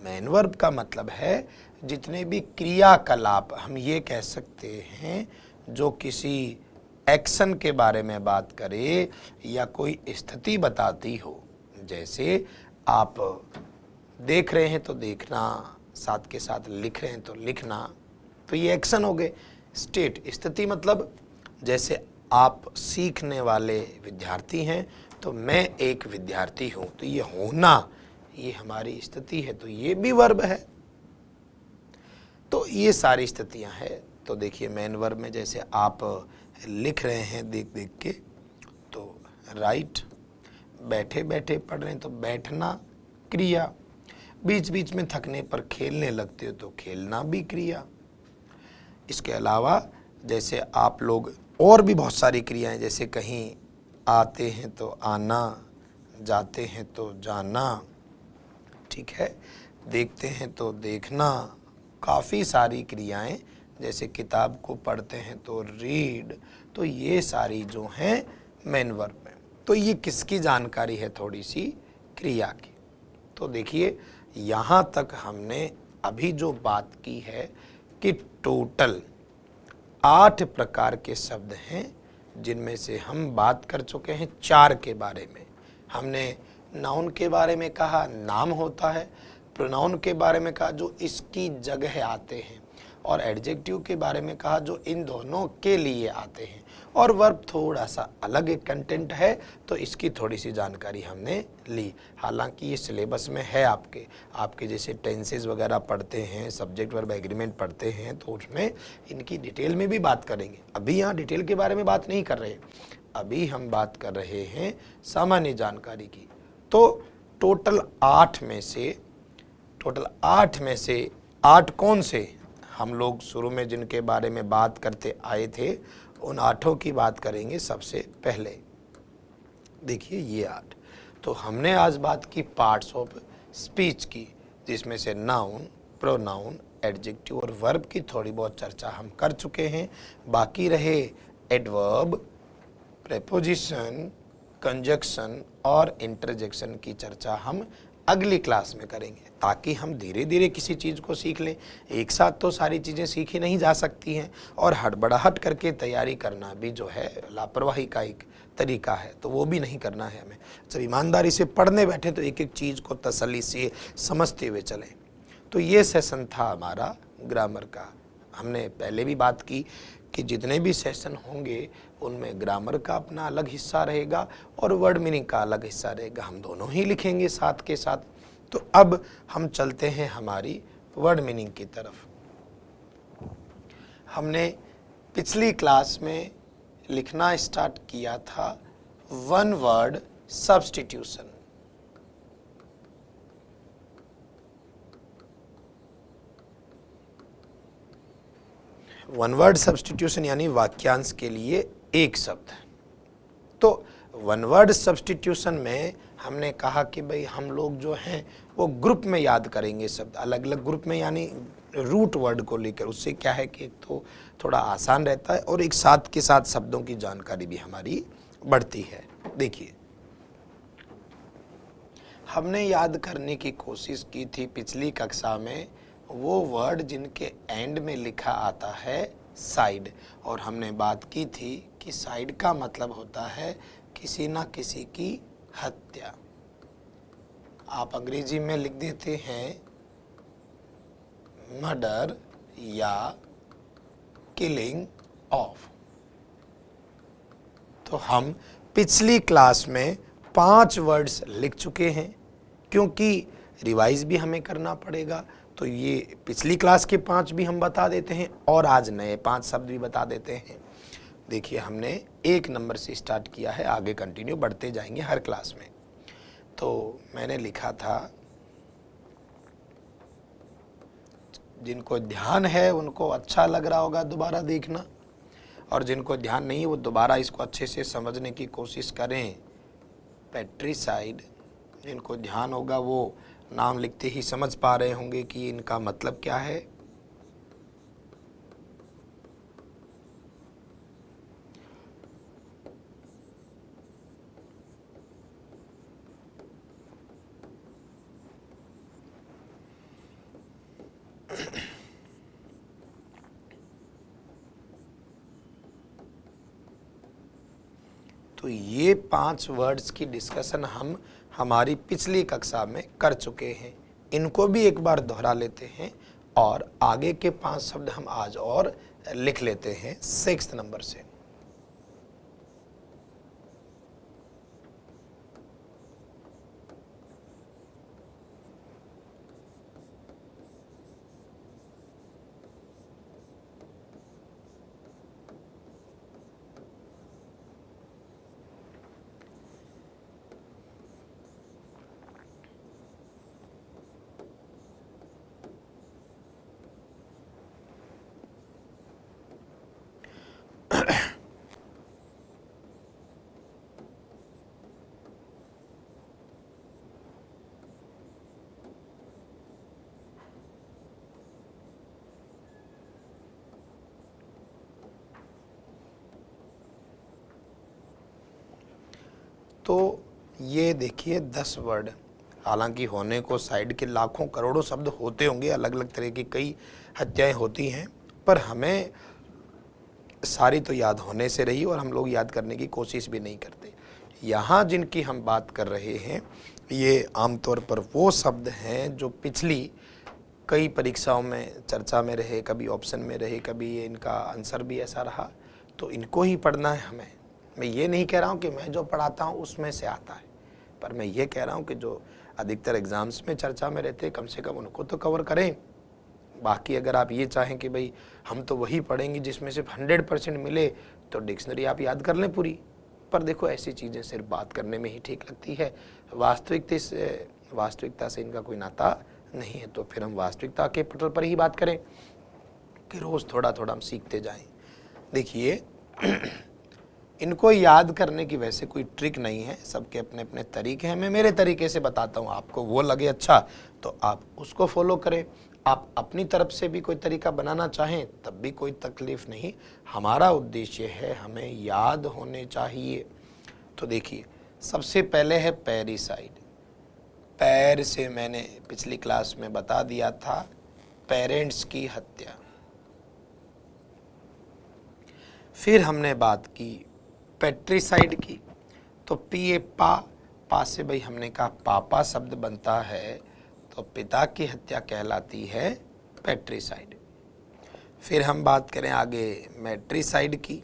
मेन वर्ब का मतलब है जितने भी क्रियाकलाप, हम ये कह सकते हैं, जो किसी एक्शन के बारे में बात करे या कोई स्थिति बताती हो। जैसे आप देख रहे हैं तो देखना, साथ के साथ लिख रहे हैं तो लिखना, तो ये एक्शन हो गए। स्टेट, स्थिति मतलब जैसे आप सीखने वाले विद्यार्थी हैं, तो मैं एक विद्यार्थी हूं, तो ये होना, ये हमारी स्थिति है, तो ये भी वर्ब है। तो ये सारी स्थितियां हैं। तो देखिए, मेन वर्ब में जैसे आप लिख रहे हैं देख देख के, तो राइट, बैठे बैठे पढ़ रहे हैं तो बैठना क्रिया, बीच बीच में थकने पर खेलने लगते हो तो खेलना भी क्रिया। इसके अलावा जैसे आप लोग और भी बहुत सारी क्रियाएं, जैसे कहीं आते हैं तो आना, जाते हैं तो जाना, ठीक है, देखते हैं तो देखना, काफ़ी सारी क्रियाएं, जैसे किताब को पढ़ते हैं तो रीड। तो ये सारी जो हैं मेन वर्ब में। तो ये किसकी जानकारी है? थोड़ी सी क्रिया की। तो देखिए, यहाँ तक हमने अभी जो बात की है कि टोटल 8 प्रकार के शब्द हैं, जिनमें से हम बात कर चुके हैं 4 के बारे में। हमने नाउन के बारे में कहा, नाम होता है, प्रोनाउन के बारे में कहा जो इसकी जगह आते हैं, और एडजेक्टिव के बारे में कहा जो इन दोनों के लिए आते हैं, और वर्ब थोड़ा सा अलग एक कंटेंट है, तो इसकी थोड़ी सी जानकारी हमने ली। हालांकि ये सिलेबस में है आपके जैसे टेंसेस वगैरह पढ़ते हैं, सब्जेक्ट वर्ब एग्रीमेंट पढ़ते हैं, तो उसमें इनकी डिटेल में भी बात करेंगे। अभी यहाँ डिटेल के बारे में बात नहीं कर रहे, अभी हम बात कर रहे हैं सामान्य जानकारी की। तो टोटल 8 में से 8 कौन से? हम लोग शुरू में जिनके बारे में बात करते आए थे, उन 8 की बात करेंगे सबसे पहले। देखिए, ये 8 तो हमने आज बात की पार्ट्स ऑफ स्पीच की, जिसमें से नाउन, प्रोनाउन, एडजेक्टिव और वर्ब की थोड़ी बहुत चर्चा हम कर चुके हैं। बाकी रहे एडवर्ब, प्रेपोजिशन, कंजक्शन और इंटरजेक्शन की चर्चा हम अगली क्लास में करेंगे, ताकि हम धीरे धीरे किसी चीज़ को सीख लें। एक साथ तो सारी चीज़ें सीखी नहीं जा सकती हैं, और हड़बड़ाहट करके तैयारी करना भी जो है लापरवाही का एक तरीका है, तो वो भी नहीं करना है हमें। जब ईमानदारी से पढ़ने बैठे तो एक एक चीज़ को तसल्ली से समझते हुए चलें। तो ये सेशन था हमारा ग्रामर का। हमने पहले भी बात की कि जितने भी सेशन होंगे उनमें ग्रामर का अपना अलग हिस्सा रहेगा और वर्ड मीनिंग का अलग हिस्सा रहेगा, हम दोनों ही लिखेंगे साथ के साथ। तो अब हम चलते हैं हमारी वर्ड मीनिंग की तरफ। हमने पिछली क्लास में लिखना स्टार्ट किया था 1 word substitution. One word substitution यानी वाक्यांश के लिए एक शब्द। तो वन वर्ड सब्स्टिट्यूशन में हमने कहा कि भाई हम लोग जो हैं वो ग्रुप में याद करेंगे शब्द, अलग अलग ग्रुप में, यानी रूट वर्ड को लेकर। उससे क्या है कि एक तो थोड़ा आसान रहता है और एक साथ के साथ शब्दों की जानकारी भी हमारी बढ़ती है। देखिए, हमने याद करने की कोशिश की थी पिछली कक्षा में वो वर्ड जिनके एंड में लिखा आता है साइड, और हमने बात की थी कि साइड का मतलब होता है किसी ना किसी की हत्या। आप अंग्रेजी में लिख देते हैं मर्डर या किलिंग ऑफ। तो हम पिछली क्लास में 5 वर्ड्स लिख चुके हैं, क्योंकि रिवाइज भी हमें करना पड़ेगा, तो ये पिछली क्लास के 5 भी हम बता देते हैं और आज नए 5 शब्द भी बता देते हैं। देखिए, हमने 1 नंबर से स्टार्ट किया है, आगे कंटिन्यू बढ़ते जाएंगे हर क्लास में। तो मैंने लिखा था, जिनको ध्यान है उनको अच्छा लग रहा होगा दोबारा देखना, और जिनको ध्यान नहीं है वो दोबारा इसको अच्छे से समझने की कोशिश करें। पेट्रीसाइड, जिनको ध्यान होगा वो नाम लिखते ही समझ पा रहे होंगे कि इनका मतलब क्या है। तो ये 5 वर्ड्स की डिस्कशन हम हमारी पिछली कक्षा में कर चुके हैं, इनको भी एक बार दोहरा लेते हैं और आगे के 5 शब्द हम आज और लिख लेते हैं 6 नंबर से। तो ये देखिए 10 वर्ड, हालांकि होने को साइड के लाखों करोड़ों शब्द होते होंगे, अलग अलग तरह की कई हत्याएं होती हैं, पर हमें सारी तो याद होने से रही और हम लोग याद करने की कोशिश भी नहीं करते। यहाँ जिनकी हम बात कर रहे हैं ये आमतौर पर वो शब्द हैं जो पिछली कई परीक्षाओं में चर्चा में रहे, कभी ऑप्शन में रहे, कभी ये इनका आंसर भी ऐसा रहा, तो इनको ही पढ़ना है हमें। मैं ये नहीं कह रहा हूँ कि मैं जो पढ़ाता हूँ उसमें से आता है, पर मैं ये कह रहा हूँ कि जो अधिकतर एग्जाम्स में चर्चा में रहते हैं कम से कम उनको तो कवर करें। बाकी अगर आप ये चाहें कि भाई हम तो वही पढ़ेंगे जिसमें सिर्फ 100% मिले, तो डिक्शनरी आप याद कर लें पूरी। पर देखो, ऐसी चीज़ें सिर्फ बात करने में ही ठीक लगती है, वास्तविकता से इनका कोई नाता नहीं है। तो फिर हम वास्तविकता के पटल पर ही बात करें कि रोज़ थोड़ा थोड़ा हम सीखते जाएं। देखिए, इनको याद करने की वैसे कोई ट्रिक नहीं है, सबके अपने अपने तरीके हैं। मैं मेरे तरीके से बताता हूँ, आपको वो लगे अच्छा तो आप उसको फॉलो करें। आप अपनी तरफ से भी कोई तरीका बनाना चाहें तब भी कोई तकलीफ नहीं। हमारा उद्देश्य है हमें याद होने चाहिए। तो देखिए, सबसे पहले है पैरिसाइड। पैर से मैंने पिछली क्लास में बता दिया था, पेरेंट्स की हत्या। फिर हमने बात की पेट्रीसाइड की, तो पा से भाई हमने कहा पापा शब्द बनता है, तो पिता की हत्या कहलाती है पेट्रीसाइड। फिर हम बात करें आगे मैट्रीसाइड की,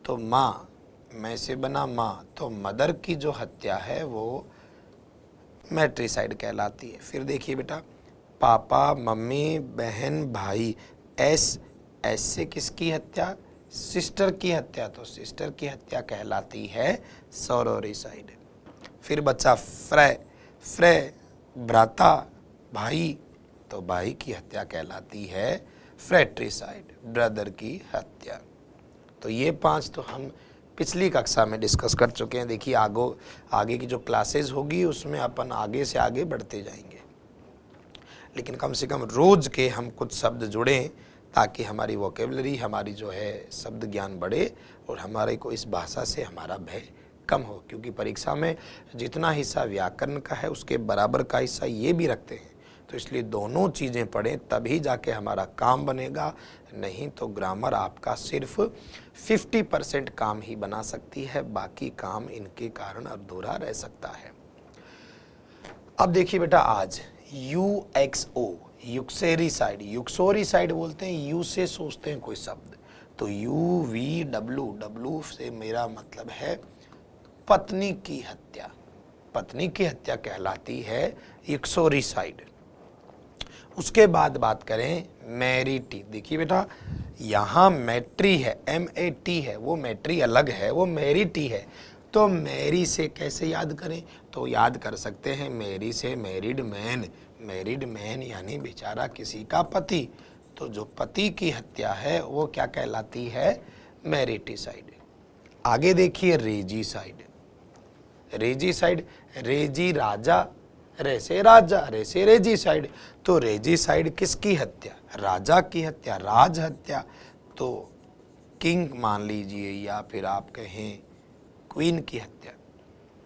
तो माँ, मैं से बना माँ, तो मदर की जो हत्या है वो मैट्रीसाइड कहलाती है। फिर देखिए बेटा, पापा, मम्मी, बहन, भाई, एस से किसकी हत्या? सिस्टर की हत्या, तो सिस्टर की हत्या कहलाती है सॉरोरिसाइड। फिर बचा फ्रे, फ्रे भ्राता भाई, तो भाई की हत्या कहलाती है फ्रेट्रिसाइड, ब्रदर की हत्या। तो ये 5 तो हम पिछली कक्षा में डिस्कस कर चुके हैं। देखिए आगे की जो क्लासेस होगी उसमें अपन आगे से आगे बढ़ते जाएंगे, लेकिन कम से कम रोज के हम कुछ शब्द जुड़ें ताकि हमारी वोकेबलरी, हमारी जो है शब्द ज्ञान बढ़े और हमारे को इस भाषा से हमारा भय कम हो। क्योंकि परीक्षा में जितना हिस्सा व्याकरण का है उसके बराबर का हिस्सा ये भी रखते हैं, तो इसलिए दोनों चीज़ें पढ़ें तभी जाके हमारा काम बनेगा, नहीं तो ग्रामर आपका सिर्फ 50% काम ही बना सकती है, बाकी काम इनके कारण अधूरा रह सकता है। अब देखिए बेटा, आज UXO यूक्सेरिसाइड, यूक्सोरिसाइड बोलते हैं, यू से सोचते हैं कोई शब्द, तो UVW, डब्लू से मेरा मतलब है पत्नी की हत्या। पत्नी की हत्या कहलाती है यूक्सोरिसाइड। उसके बाद बात करें मैरिटी। देखिए बेटा, यहाँ मैट्री है, MAT है, वो मैट्री अलग है, वो मैरिटी है। तो मैरी से कैसे याद करें? तो याद कर सकते हैं मैरी से मैरिड मैन, मैरिड मैन यानी बेचारा किसी का पति। तो जो पति की हत्या है वो क्या कहलाती है? मैरिटीसाइड। आगे देखिए रेजीसाइड। रेजीसाइड, रेजी राजा, रेसे राजा, रेसे रेजीसाइड। तो रेजीसाइड किसकी हत्या? राजा की हत्या, राज हत्या। तो किंग मान लीजिए या फिर आप कहें क्वीन की हत्या।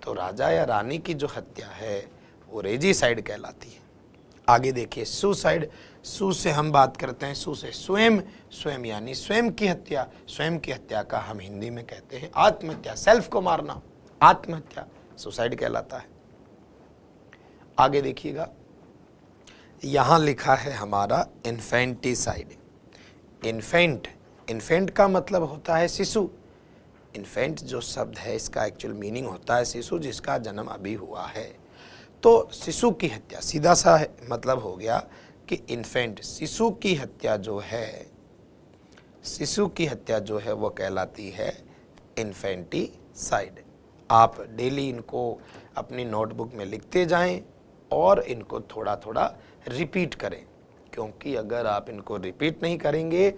तो राजा या रानी की जो हत्या है वो रेजीसाइड कहलाती है। आगे देखिए सुसाइड। सु से हम बात करते हैं, सु से स्वयं, स्वयं यानी स्वयं की हत्या। स्वयं की हत्या का हम हिंदी में कहते हैं आत्महत्या, सेल्फ को मारना, आत्महत्या सुसाइड कहलाता है। आगे देखिएगा, यहां लिखा है हमारा इन्फेंटिसाइड। इन्फेंट, इन्फेंट का मतलब होता है शिशु। इन्फेंट जो शब्द है इसका एक्चुअल मीनिंग होता है शिशु जिसका जन्म अभी हुआ है। तो शिशु की हत्या, सीधा सा मतलब हो गया कि इन्फेंट, शिशु की हत्या जो है, शिशु की हत्या जो है वो कहलाती है इन्फेंटिसाइड। आप डेली इनको अपनी नोटबुक में लिखते जाएं और इनको थोड़ा थोड़ा रिपीट करें, क्योंकि अगर आप इनको रिपीट नहीं करेंगे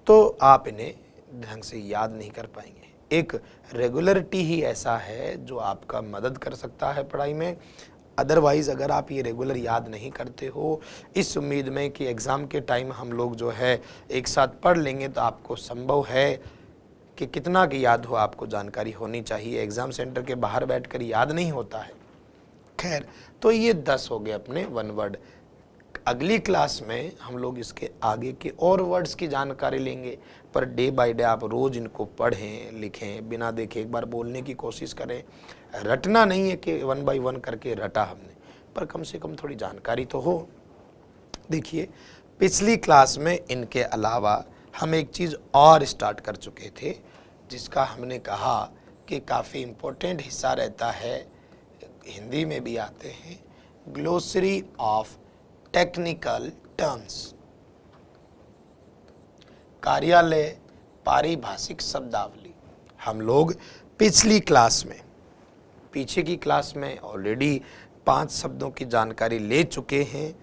तो आप इन्हें ढंग से याद नहीं कर पाएंगे। एक रेगुलरिटी ही ऐसा है जो आपका मदद कर सकता है पढ़ाई में। अदरवाइज़ अगर आप ये रेगुलर याद नहीं करते हो इस उम्मीद में कि एग्ज़ाम के टाइम हम लोग जो है एक साथ पढ़ लेंगे, तो आपको संभव है कि कितना की याद हो, आपको जानकारी होनी चाहिए। एग्ज़ाम सेंटर के बाहर बैठकर याद नहीं होता है। खैर, तो ये 10 हो गए अपने 1 वर्ड। अगली क्लास में हम लोग इसके आगे के और वर्ड्स की जानकारी लेंगे, पर डे बाय डे आप रोज़ इनको पढ़ें, लिखें, बिना देखे एक बार बोलने की कोशिश करें। रटना नहीं है कि 1 बाय 1 करके रटा हमने, पर कम से कम थोड़ी जानकारी तो हो। देखिए, पिछली क्लास में इनके अलावा हम एक चीज़ और स्टार्ट कर चुके थे, जिसका हमने कहा कि काफ़ी इम्पोर्टेंट हिस्सा रहता है, हिंदी में भी आते हैं, ग्लोसरी ऑफ टेक्निकल टर्म्स, कार्यालय पारिभाषिक शब्दावली। हम लोग पिछली क्लास में, पीछे की क्लास में ऑलरेडी 5 शब्दों की जानकारी ले चुके हैं।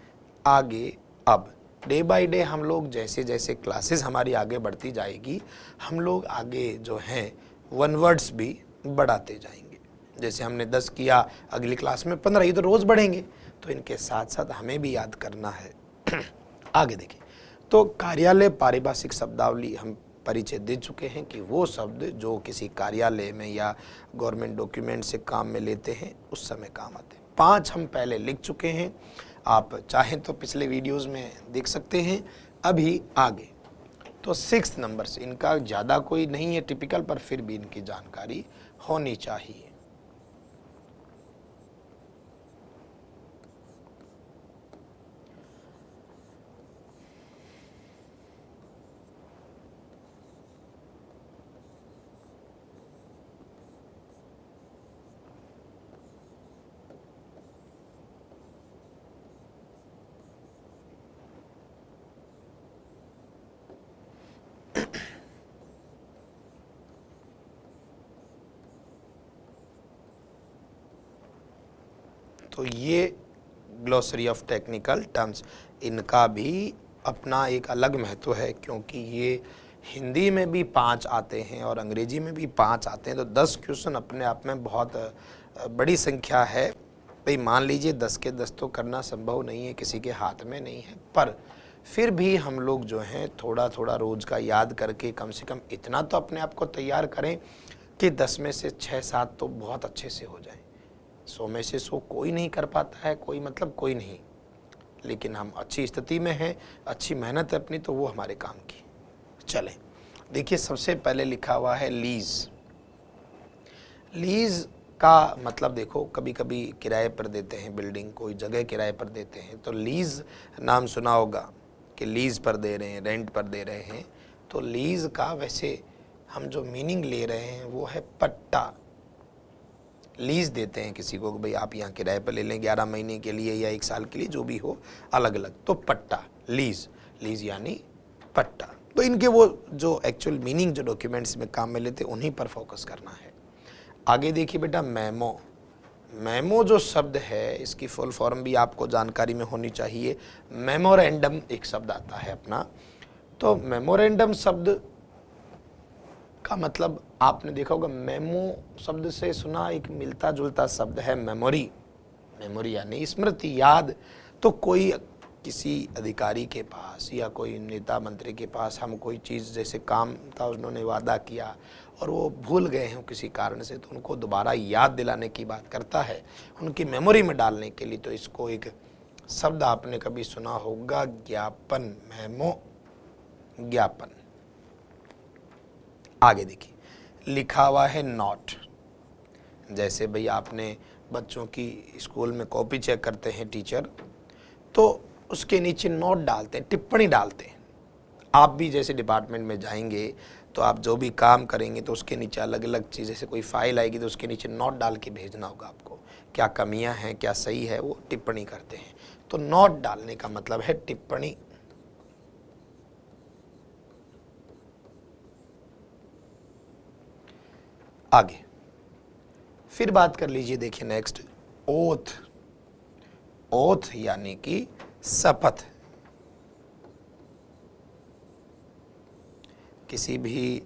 आगे अब डे बाय डे हम लोग जैसे जैसे क्लासेस हमारी आगे बढ़ती जाएगी, हम लोग आगे जो हैं 1 वर्ड्स भी बढ़ाते जाएंगे। जैसे हमने 10 किया, अगली क्लास में 15, ये तो रोज़ बढ़ेंगे, तो इनके साथ साथ हमें भी याद करना है। आगे देखिए, तो कार्यालय पारिभाषिक शब्दावली हम परिचय दे चुके हैं कि वो शब्द जो किसी कार्यालय में या गवर्नमेंट डॉक्यूमेंट से काम में लेते हैं उस समय काम आते हैं। 5 हम पहले लिख चुके हैं, आप चाहें तो पिछले वीडियोस में देख सकते हैं। अभी आगे तो 6 नंबर से, इनका ज़्यादा कोई नहीं है टिपिकल, पर फिर भी इनकी जानकारी होनी चाहिए। तो ये ग्लोसरी ऑफ टेक्निकल टर्म्स, इनका भी अपना एक अलग महत्व है, क्योंकि ये हिंदी में भी 5 आते हैं और अंग्रेजी में भी 5 आते हैं। तो 10 क्वेश्चन अपने आप में बहुत बड़ी संख्या है। भाई मान लीजिए 10 के 10 तो करना संभव नहीं है, किसी के हाथ में नहीं है, पर फिर भी हम लोग जो हैं थोड़ा थोड़ा रोज़ का याद करके कम से कम इतना तो अपने आप को तैयार करें कि 10 में से 6-7 तो बहुत अच्छे से हो जाए। 100 में से 100 कोई नहीं कर पाता है, कोई मतलब कोई नहीं, लेकिन हम अच्छी स्थिति में हैं, अच्छी मेहनत है अपनी, तो वो हमारे काम की। चलें, देखिए सबसे पहले लिखा हुआ है लीज। लीज का मतलब देखो, कभी कभी किराए पर देते हैं बिल्डिंग, कोई जगह किराए पर देते हैं, तो लीज नाम सुना होगा कि लीज पर दे रहे हैं, रेंट पर दे रहे हैं। तो लीज का वैसे हम जो मीनिंग ले रहे हैं वो है पट्टा। लीज देते हैं किसी को कि भाई आप यहाँ किराए पर ले लें 11 महीने के लिए या 1 साल के लिए, जो भी हो, अलग अलग। तो पट्टा, लीज, लीज यानी पट्टा। तो इनके वो जो एक्चुअल मीनिंग जो डॉक्यूमेंट्स में काम में लेते हैं उन्हीं पर फोकस करना है। आगे देखिए बेटा, मेमो। मेमो जो शब्द है इसकी फुल फॉर्म भी आपको जानकारी में होनी चाहिए। मेमोरेंडम एक शब्द आता है अपना, तो मेमोरेंडम शब्द का मतलब आपने देखा होगा, मेमो शब्द से सुना एक मिलता जुलता शब्द है मेमोरी। मेमोरी यानी स्मृति, याद। तो कोई किसी अधिकारी के पास या कोई नेता मंत्री के पास हम कोई चीज़, जैसे काम था उन्होंने वादा किया और वो भूल गए हैं किसी कारण से, तो उनको दोबारा याद दिलाने की बात करता है, उनकी मेमोरी में डालने के लिए। तो इसको एक शब्द आपने कभी सुना होगा, ज्ञापन, मेमो, ज्ञापन। आगे देखिए लिखा हुआ है नोट। जैसे भाई आपने बच्चों की स्कूल में कॉपी चेक करते हैं टीचर, तो उसके नीचे नोट डालते हैं, टिप्पणी डालते हैं। आप भी जैसे डिपार्टमेंट में जाएंगे तो आप जो भी काम करेंगे तो उसके नीचे अलग अलग चीज़, जैसे कोई फाइल आएगी तो उसके नीचे नोट डाल के भेजना होगा आपको, क्या कमियां हैं, क्या सही है, वो टिप्पणी करते हैं। तो नोट डालने का मतलब है टिप्पणी। आगे फिर बात कर लीजिए, देखिए नेक्स्ट, ओथ। ओथ यानी कि शपथ। किसी भी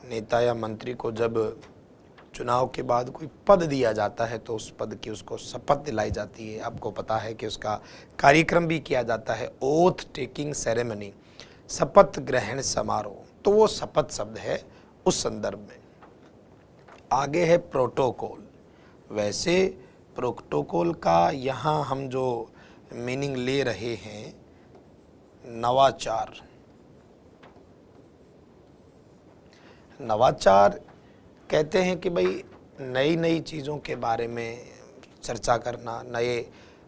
नेता या मंत्री को जब चुनाव के बाद कोई पद दिया जाता है तो उस पद की उसको शपथ दिलाई जाती है। आपको पता है कि उसका कार्यक्रम भी किया जाता है, ओथ टेकिंग सेरेमनी, शपथ ग्रहण समारोह। तो वो शपथ शब्द है उस संदर्भ में। आगे है प्रोटोकॉल। वैसे प्रोटोकॉल का यहाँ हम जो मीनिंग ले रहे हैं, नवाचार। नवाचार कहते हैं कि भाई नई नई चीज़ों के बारे में चर्चा करना, नए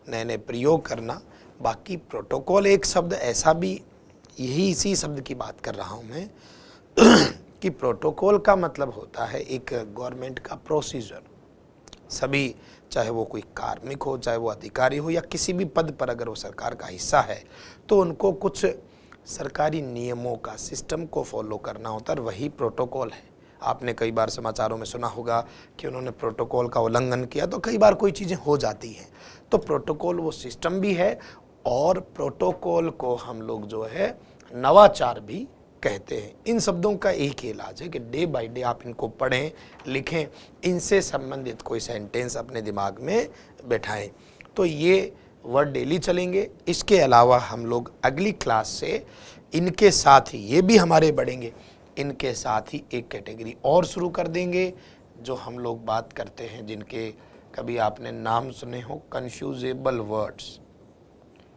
नए प्रयोग करना। बाकी प्रोटोकॉल एक शब्द ऐसा भी, यही इसी शब्द की बात कर रहा हूँ मैं कि प्रोटोकॉल का मतलब होता है एक गवर्नमेंट का प्रोसीजर। सभी, चाहे वो कोई कार्मिक हो, चाहे वो अधिकारी हो, या किसी भी पद पर अगर वो सरकार का हिस्सा है, तो उनको कुछ सरकारी नियमों का, सिस्टम को फॉलो करना होता है, वही प्रोटोकॉल है। आपने कई बार समाचारों में सुना होगा कि उन्होंने प्रोटोकॉल का उल्लंघन किया, तो कई बार कोई चीज़ें हो जाती हैं। तो प्रोटोकॉल वो सिस्टम भी है, और प्रोटोकॉल को हम लोग जो है नवाचार भी कहते हैं। इन शब्दों का एक ही इलाज है कि डे बाय डे आप इनको पढ़ें, लिखें, इनसे संबंधित कोई सेंटेंस अपने दिमाग में बैठाएं। तो ये वर्ड डेली चलेंगे। इसके अलावा हम लोग अगली क्लास से इनके साथ ही, ये भी हमारे बढ़ेंगे, इनके साथ ही एक कैटेगरी और शुरू कर देंगे, जो हम लोग बात करते हैं, जिनके कभी आपने नाम सुने हो, कन्फ्यूजेबल वर्ड्स।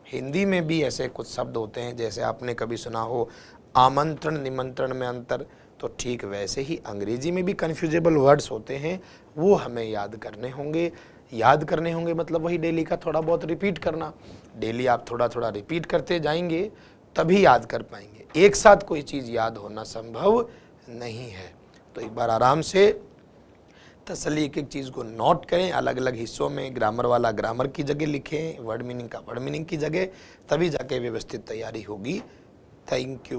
हिंदी में भी ऐसे कुछ शब्द होते हैं, जैसे आपने कभी सुना हो आमंत्रण निमंत्रण में अंतर, तो ठीक वैसे ही अंग्रेजी में भी कन्फ्यूजेबल वर्ड्स होते हैं, वो हमें याद करने होंगे। याद करने होंगे मतलब वही डेली का थोड़ा बहुत रिपीट करना। डेली आप थोड़ा थोड़ा रिपीट करते जाएंगे तभी याद कर पाएंगे। एक साथ कोई चीज़ याद होना संभव नहीं है। तो एक बार आराम से तसल्ली एक एक चीज़ को नोट करें, अलग अलग हिस्सों में ग्रामर वाला ग्रामर की जगह लिखें, वर्ड मीनिंग का वर्ड मीनिंग की जगह, तभी जाके व्यवस्थित तैयारी होगी। Thank you.